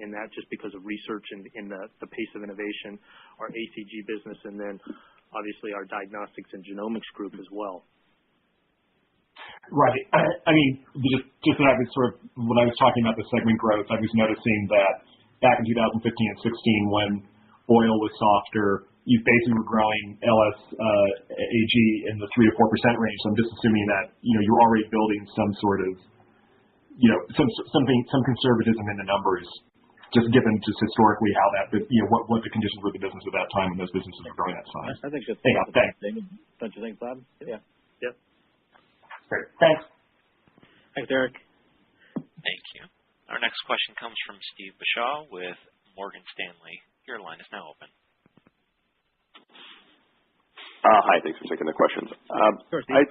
in that just because of research and in the pace of innovation, our ACG business, and then obviously our diagnostics and genomics group as well. Right. I mean, just that I was when I was talking about the segment growth, I was noticing that back in 2015 and 16, when oil was softer, you basically were growing LS-AG in the 3 to 4% range. So I'm just assuming that you're already building some sort of some conservatism in the numbers, just given just historically how that what the conditions were of the business at that time when those businesses were growing that size. I think that's thanks. Don't you think, Bob? Yeah. Yep. Great. Thanks. Thanks, Eric. Thank you. Our next question comes from Steve Basham with Morgan Stanley. Your line is now open. Hi, thanks for taking the questions. Sure, Steve.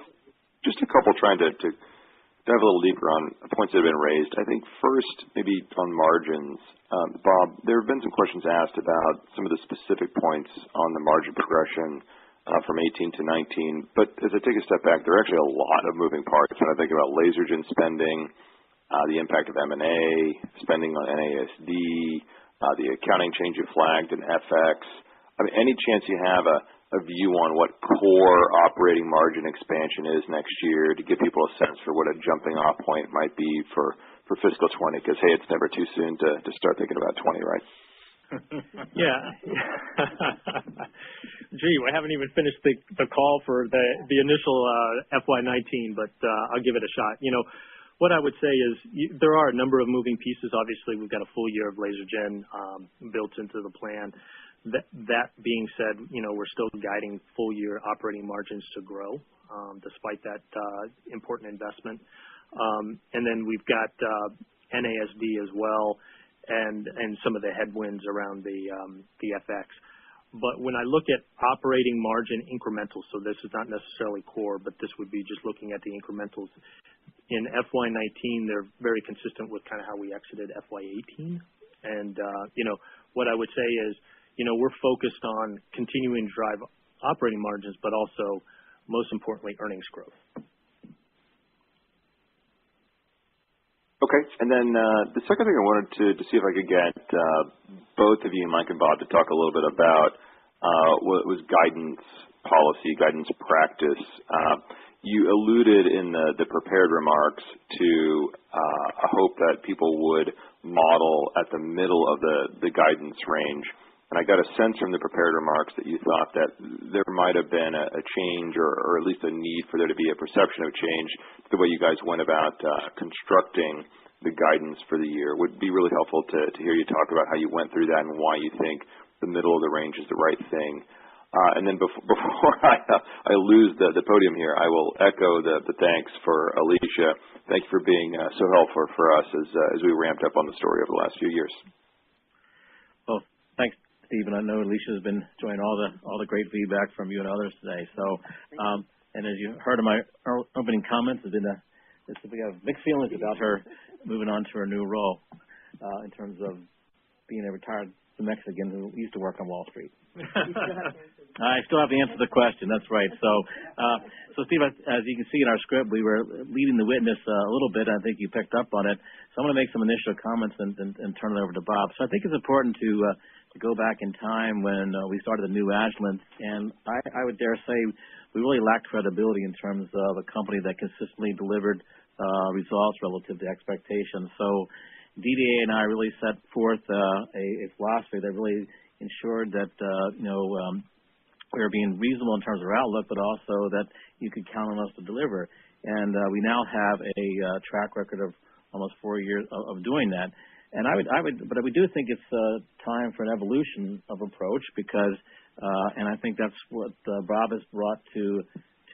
Just a couple trying to dive a little deeper on points that have been raised. I think first, maybe on margins. Bob, there have been some questions asked about some of the specific points on the margin progression from 18 to 19. But as I take a step back, there are actually a lot of moving parts. When I think about LaserGen spending, the impact of M&A, spending on NASD, the accounting change you flagged, and FX. I mean, any chance you have a view on what core operating margin expansion is next year to give people a sense for what a jumping off point might be for fiscal 20? Because, hey, it's never too soon to start thinking about 20, right? Yeah. Gee, I haven't even finished the call for the initial FY19, but I'll give it a shot. What I would say is there are a number of moving pieces. Obviously, we've got a full year of LaserGen built into the plan. That being said, we're still guiding full year operating margins to grow despite that important investment. And then we've got NASD as well, and some of the headwinds around the FX. But when I look at operating margin incrementals, so this is not necessarily core, but this would be just looking at the incrementals. In FY19, they're very consistent with kind of how we exited FY18. And, what I would say is, we're focused on continuing to drive operating margins, but also, most importantly, earnings growth. Okay. And then the second thing I wanted to see if I could get both of you, Mike and Bob, to talk a little bit about what was guidance policy, guidance practice. You alluded in the prepared remarks to a hope that people would model at the middle of the guidance range. And I got a sense from the prepared remarks that you thought that there might have been a change or at least a need for there to be a perception of change to the way you guys went about constructing the guidance for the year. It would be really helpful to hear you talk about how you went through that and why you think the middle of the range is the right thing. And then before I lose the podium here, I will echo the thanks for Alicia. Thank you for being so helpful for us as we ramped up on the story over the last few years. Well, thanks, Steve. And I know Alicia has been enjoying all the great feedback from you and others today. So, and as you heard in my opening comments, we have mixed feelings about her moving on to her new role in terms of being a retired Mexican who used to work on Wall Street. I still have to answer the question. That's right. So Steve, as you can see in our script, we were leading the witness a little bit. I think you picked up on it. So I'm going to make some initial comments and turn it over to Bob. So I think it's important to go back in time when we started the new Agilent, and I would dare say we really lacked credibility in terms of a company that consistently delivered results relative to expectations. So DDA and I really set forth a philosophy that really ensured that we were being reasonable in terms of our outlook, but also that you could count on us to deliver. And we now have a track record of almost 4 years of doing that. And but we do think it's time for an evolution of approach because, and I think that's what Bob has brought to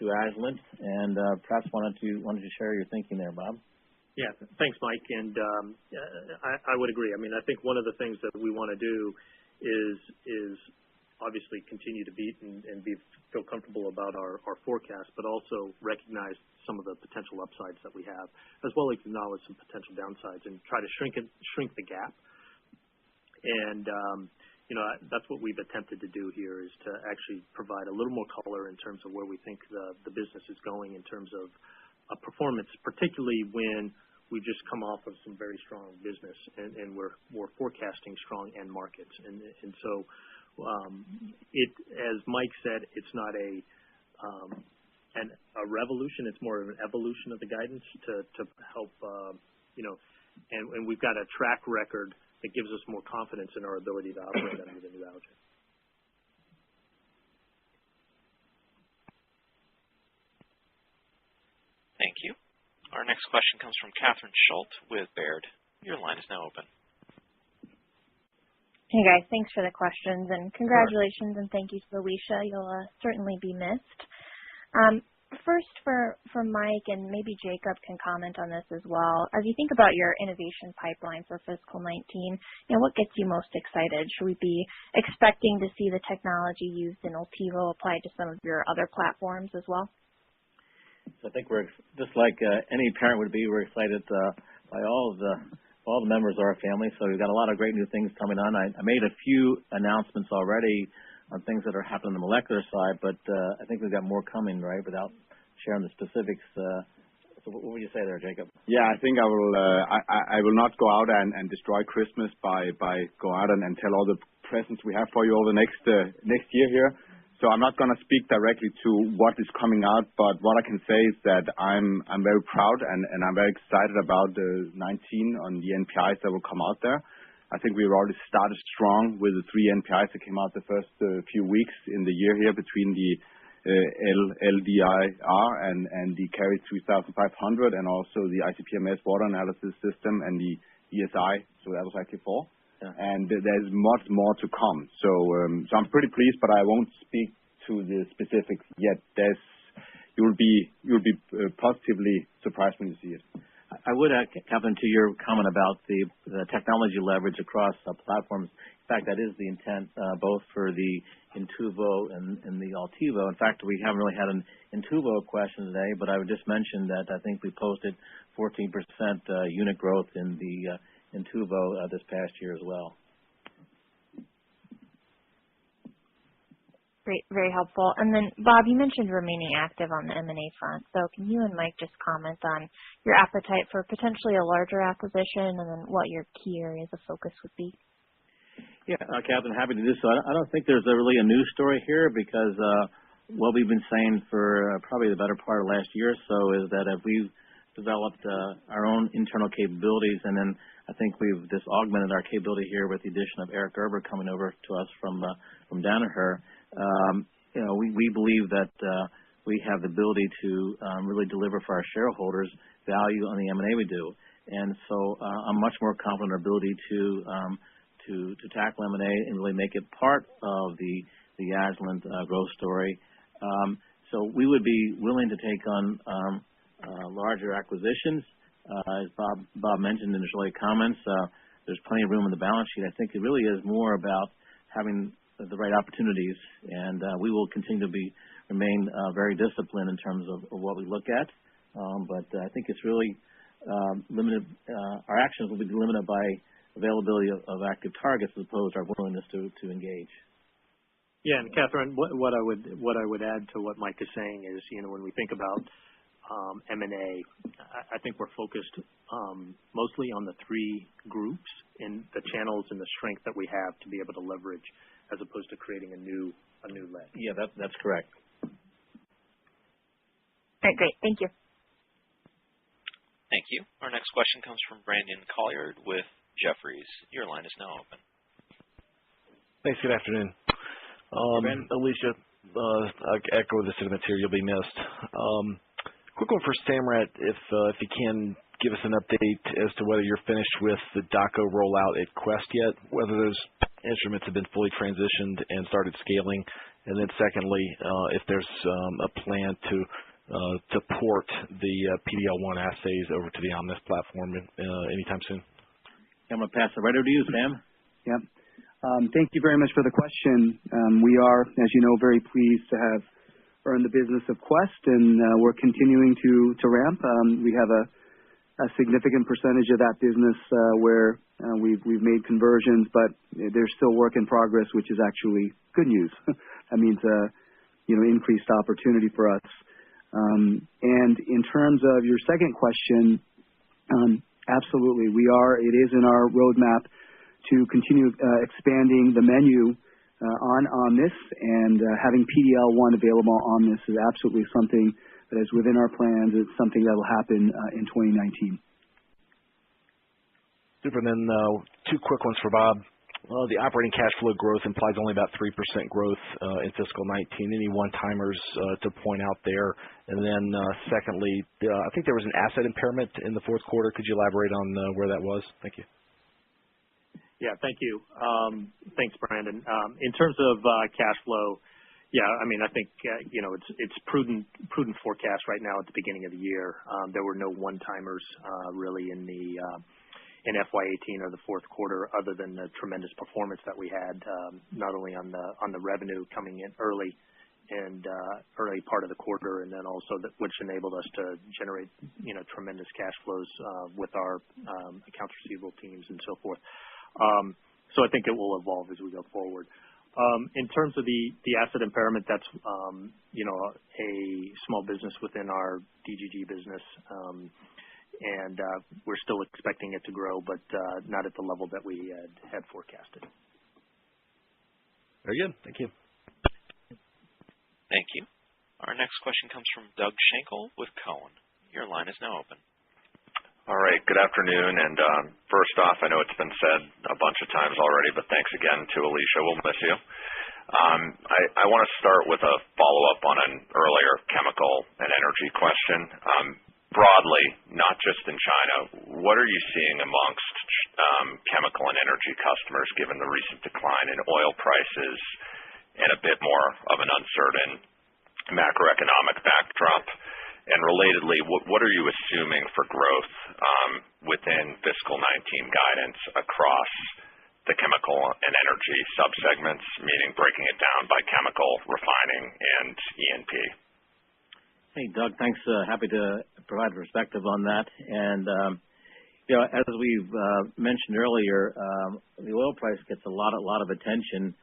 Agilent. And perhaps wanted to share your thinking there, Bob. Yeah, thanks, Mike. And I would agree. I mean, I think one of the things that we want to do is obviously continue to beat and feel comfortable about our forecast, but also recognize some of the potential upsides that we have, as well as acknowledge some potential downsides and try to shrink the gap. And that's what we've attempted to do here, is to actually provide a little more color in terms of where we think the business is going in terms of performance, particularly when we've just come off of some very strong business and we're forecasting strong end markets. And so as Mike said, it's not a revolution. It's more of an evolution of the guidance to help, and we've got a track record that gives us more confidence in our ability to operate under the new Agilent. Thank you. Our next question comes from Catherine Schultz with Baird. Your line is now open. Hey guys, thanks for the questions and congratulations and thank you to Alicia. You'll certainly be missed. First for Mike, and maybe Jacob can comment on this as well. As you think about your innovation pipeline for fiscal 19, what gets you most excited? Should we be expecting to see the technology used in Ultivo applied to some of your other platforms as well? So I think we're just like any parent would be. We're excited by all the members of our family. So we've got a lot of great new things coming on. I made a few announcements already on things that are happening on the molecular side, but I think we've got more coming, right, without sharing the specifics. So what would you say there, Jacob? Yeah, I think I will not go out and destroy Christmas by go out and tell all the presents we have for you over the next year here. So I'm not going to speak directly to what is coming out, but what I can say is that I'm very proud and I'm very excited about the 19 on the NPIs that will come out there. I think we've already started strong with the 3 NPIs that came out the first few weeks in the year here between the LDIR and the Carry 3500 and also the ICP-MS water analysis system and the ESI, so that was actually 4. Yeah. And there's much more to come. So I'm pretty pleased, but I won't speak to the specifics yet. You'll be positively surprised when you see it. I would add, Kevin, to your comment about the technology leverage across platforms. In fact, that is the intent both for the Intuvo and the Ultivo. In fact, we haven't really had an Intuvo question today, but I would just mention that I think we posted 14% unit growth in the Intuvo this past year as well. Great, very helpful. And then, Bob, you mentioned remaining active on the M&A front. So can you and Mike just comment on your appetite for potentially a larger acquisition and then what your key areas of focus would be? Yeah, Captain, happy to do so. I don't think there's really a news story here because what we've been saying for probably the better part of last year or so is that if we've developed our own internal capabilities, and then I think we've just augmented our capability here with the addition of Eric Gerber coming over to us from Danaher. We believe that we have the ability to really deliver for our shareholders value on the M&A we do, and so I'm much more confident in our ability to tackle M&A and really make it part of the Agilent growth story. So we would be willing to take on larger acquisitions. As Bob mentioned in his early comments, there's plenty of room in the balance sheet. I think it really is more about having the right opportunities, and we will continue to remain very disciplined in terms of what we look at. But I think it's really limited. Our actions will be limited by availability of active targets as opposed to our willingness to engage. Yeah, and Catherine, what I would add to what Mike is saying is, when we think about M&A, I think we're focused mostly on the 3 groups and the channels and the strength that we have to be able to leverage, as opposed to creating a new leg. Yeah, that's correct. All right, great. Thank you. Thank you. Our next question comes from Brandon Colliard with Jefferies. Your line is now open. Thanks. Good afternoon. Alicia, I echo the sentiments here. You'll be missed. Quick one for Samrat, if you can give us an update as to whether you're finished with the DACO rollout at Quest yet, whether those instruments have been fully transitioned and started scaling, and then secondly, if there's a plan to port the PDL1 assays over to the Omnis platform anytime soon. I'm going to pass it right over to you, Sam. Yeah. Thank you very much for the question. We are, as you know, very pleased to have earned the business of Quest, and we're continuing to ramp. We have a significant percentage of that business where we've made conversions, but there's still work in progress, which is actually good news. That means increased opportunity for us. And in terms of your second question, absolutely, it is in our roadmap to continue expanding the menu on Omnis, and having PDL1 available on Omnis is absolutely something that is within our plans. It's something that will happen in 2019. Super. And then two quick ones for Bob. The operating cash flow growth implies only about 3% growth in fiscal 19. Any one-timers to point out there? And then secondly, I think there was an asset impairment in the fourth quarter. Could you elaborate on where that was? Thank you. Yeah, thank you. Thanks, Brandon. In terms of cash flow, yeah, I mean, I think it's prudent forecast right now at the beginning of the year. There were no one-timers really in FY18 or the fourth quarter, other than the tremendous performance that we had, not only on the revenue coming in early part of the quarter, and then also which enabled us to generate tremendous cash flows with our accounts receivable teams and so forth. So I think it will evolve as we go forward. In terms of the asset impairment, that's a small business within our DGG business, and we're still expecting it to grow, but not at the level that we had forecasted. Very good. Thank you. Thank you. Our next question comes from Doug Schenkel with Cowen. Your line is now open. All right. Good afternoon. And first off, I know it's been said a bunch of times already, but thanks again to Alicia. We'll miss you. I want to start with a follow-up on an earlier chemical and energy question. Broadly, not just in China, what are you seeing amongst chemical and energy customers given the recent decline in oil prices and a bit more of an uncertain macroeconomic backdrop? And relatedly, what are you assuming for growth within fiscal 19 guidance across the chemical and energy subsegments, meaning breaking it down by chemical, refining, and E&P? Hey, Doug, thanks. Happy to provide perspective on that. And, as we've mentioned earlier, the oil price gets a lot of attention,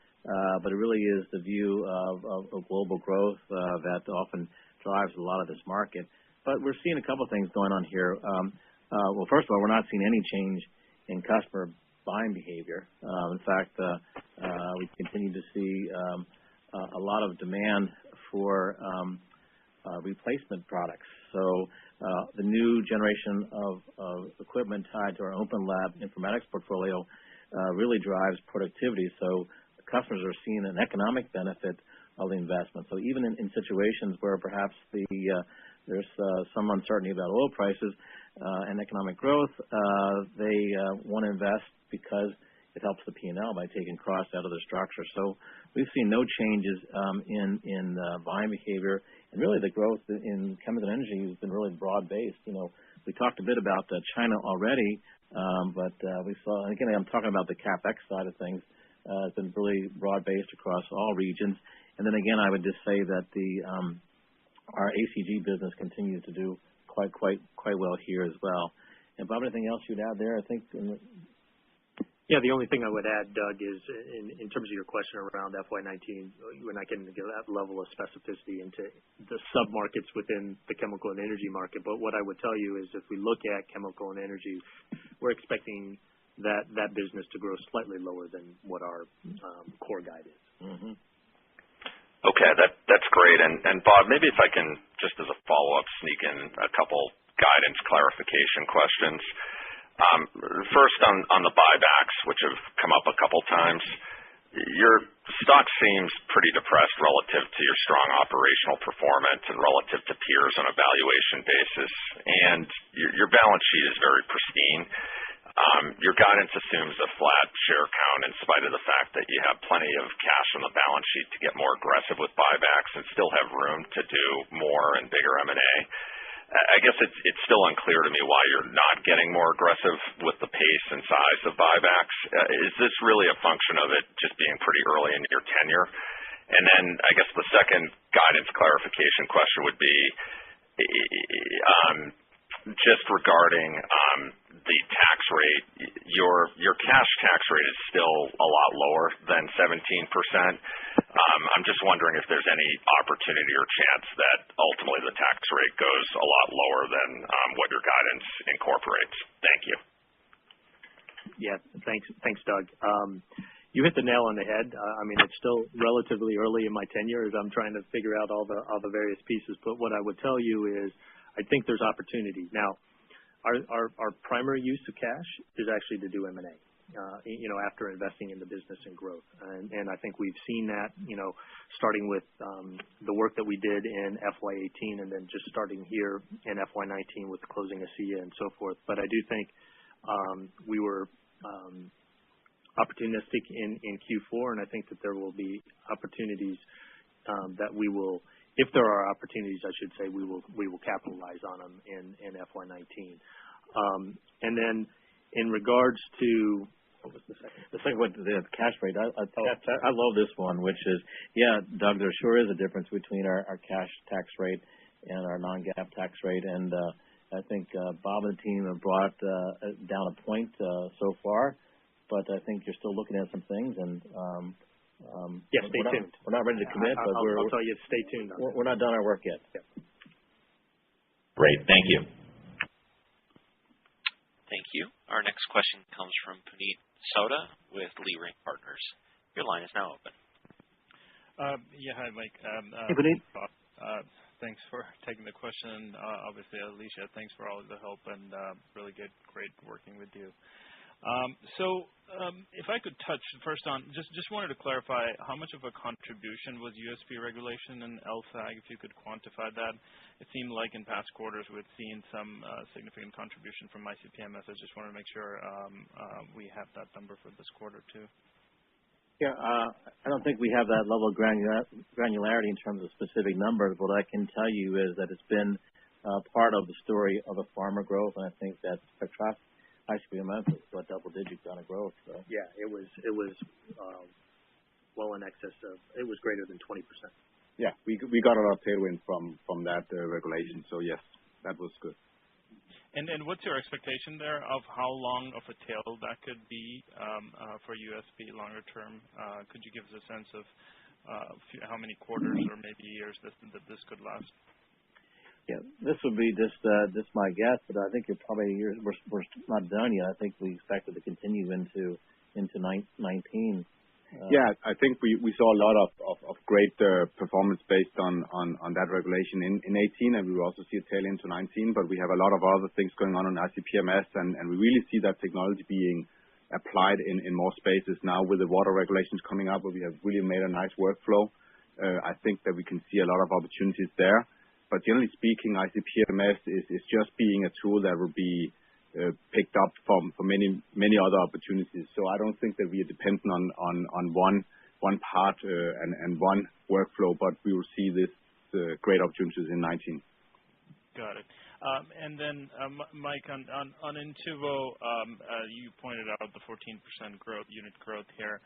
but it really is the view of global growth that often drives a lot of this market. But we're seeing a couple of things going on here. Well, first of all, we're not seeing any change in customer buying behavior. In fact, we continue to see a lot of demand for replacement products. So the new generation of equipment tied to our Open Lab informatics portfolio really drives productivity. So customers are seeing an economic benefit of the investment. So even in situations where perhaps there's some uncertainty about oil prices and economic growth, they want to invest because it helps the P&L by taking costs out of the structure. So we've seen no changes in buying behavior, and really the growth in chemical and energy has been really broad-based. We talked a bit about China already, but we saw, and again, I'm talking about the CapEx side of things. It's been really broad-based across all regions. And then again, I would just say that our ACG business continues to do quite well here as well. And Bob, anything else you'd add there? I think. Yeah, the only thing I would add, Doug, is in terms of your question around FY19, we're not getting to that level of specificity into the sub-markets within the chemical and energy market. But what I would tell you is if we look at chemical and energy, we're expecting that business to grow slightly lower than what our core guide is. Mm-hmm. Okay, that's great. And Bob, maybe if I can, just as a follow-up, sneak in a couple guidance clarification questions. First on the buybacks, which have come up a couple times. Your stock seems pretty depressed relative to your strong operational performance and relative to peers on a valuation basis, and your balance sheet is very pristine. Your guidance assumes a flat share count in spite of the fact that you have plenty of cash on the balance sheet to get more aggressive with buybacks and still have room to do more and bigger M&A. I guess it's still unclear to me why you're not getting more aggressive with the pace and size of buybacks. Is this really a function of it just being pretty early in your tenure? And then I guess the second guidance clarification question would be just regarding the tax rate. Your cash tax rate is still a lot lower than 17%. I'm just wondering if there's any opportunity or chance that ultimately the tax rate goes a lot lower than what your guidance incorporates. Thank you. Yeah, thanks, Doug. You hit the nail on the head. I mean, it's still relatively early in my tenure as I'm trying to figure out all the various pieces. But what I would tell you is I think there's opportunity. Now, our primary use of cash is actually to do M&A. After investing in the business and growth. And I think we've seen that, starting with the work that we did in FY18 and then just starting here in FY19 with closing ASEA and so forth. But I do think we were opportunistic in Q4, and I think that there will be opportunities that we will, if there are opportunities, I should say, we will capitalize on them in FY19. And then in regards to what was the second? The second one, the cash rate. I love this one, which is, Doug, there sure is a difference between our cash tax rate and our non-GAAP tax rate, and I think Bob and the team have brought down a point so far, but I think you're still looking at some things, and stay tuned. We're not ready to commit, but I'll tell you, stay tuned. We're not done our work yet. Yeah. Great, thank you. Thank you. Our next question comes from Puneet Souda with Leerink Partners. Your line is now open. Hi, Mike. Hey, Puneet. Thanks for taking the question. Obviously, Alicia, thanks for all of the help and really great working with you. If I could touch first on, just wanted to clarify how much of a contribution was USP regulation and LSAG, if you could quantify that. It seemed like in past quarters we'd seen some significant contribution from ICP-MS. I just wanted to make sure we have that number for this quarter too. Yeah, I don't think we have that level of granularity in terms of specific numbers. What I can tell you is that it's been part of the story of the pharma growth, and I think that ICP-MS was double-digit kind of growth. So. Yeah, it was well in excess of. It was greater than 20%. Yeah, we got a lot of tailwind from that regulation. So yes, that was good. And what's your expectation there of how long of a tail that could be for USP longer term? Could you give us a sense of how many quarters or maybe years that this could last? Yeah, this would be just my guess, but I think we're not done yet. I think we expect it to continue into 19. Yeah, I think we saw a lot of great performance based on that regulation in 18, and we will also see a tail into 19. But we have a lot of other things going on ICP-MS, and we really see that technology being applied in more spaces now with the water regulations coming up, where we have really made a nice workflow. I think that we can see a lot of opportunities there. But generally speaking, ICP-MS is just being a tool that will be picked up for many other opportunities. So I don't think that we are dependent on one part and one workflow, but we will see this great opportunities in 19. Got it. And then, Mike, on Intuvo, you pointed out the 14% unit growth here.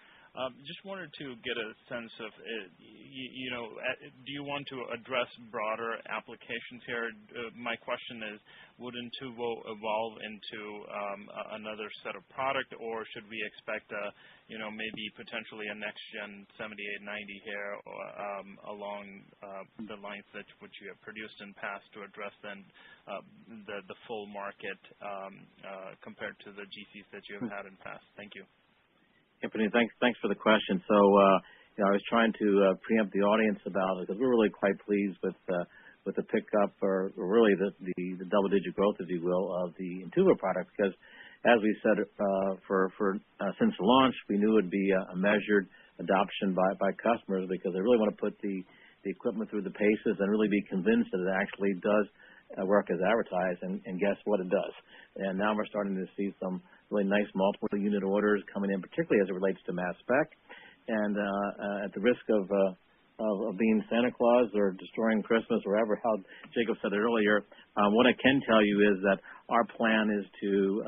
Just wanted to get a sense of, do you want to address broader applications here? My question is, would Intuvo evolve into another set of product, or should we expect maybe potentially a next-gen 7890 here along the lines which you have produced in past to address then the full market compared to the GCs that you have had in past? Thank you. Anthony, thanks for the question. So, I was trying to preempt the audience about it because we're really quite pleased with the pickup, or really the double-digit growth, if you will, of the Intuvo product. Because, as we said, since the launch, we knew it'd be a measured adoption by customers because they really want to put the equipment through the paces and really be convinced that it actually does work as advertised, and guess what, it does. And now we're starting to see some really nice multiple unit orders coming in, particularly as it relates to mass spec. And at the risk of being Santa Claus or destroying Christmas or whatever, how Jacob said it earlier, what I can tell you is that our plan is to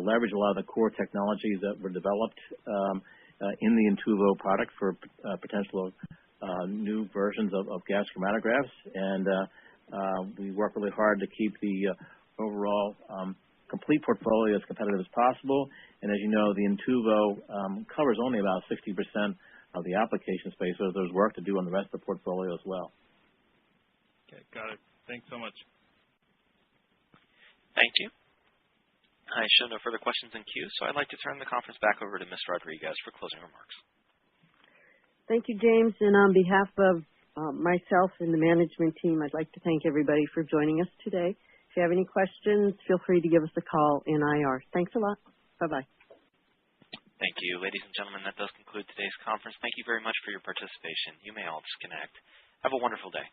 leverage a lot of the core technologies that were developed in the Intuvo product for potential new versions of gas chromatographs. And we work really hard to keep the overall complete portfolio as competitive as possible. And as you know, the Intuvo covers only about 60% of the application space, so there's work to do on the rest of the portfolio as well. Okay, got it. Thanks so much. Thank you. I show no further questions in queue, so I'd like to turn the conference back over to Ms. Rodriguez for closing remarks. Thank you, James. And on behalf of myself and the management team, I'd like to thank everybody for joining us today. If you have any questions, feel free to give us a call in IR. Thanks a lot. Bye-bye. Thank you. Ladies and gentlemen, that does conclude today's conference. Thank you very much for your participation. You may all disconnect. Have a wonderful day.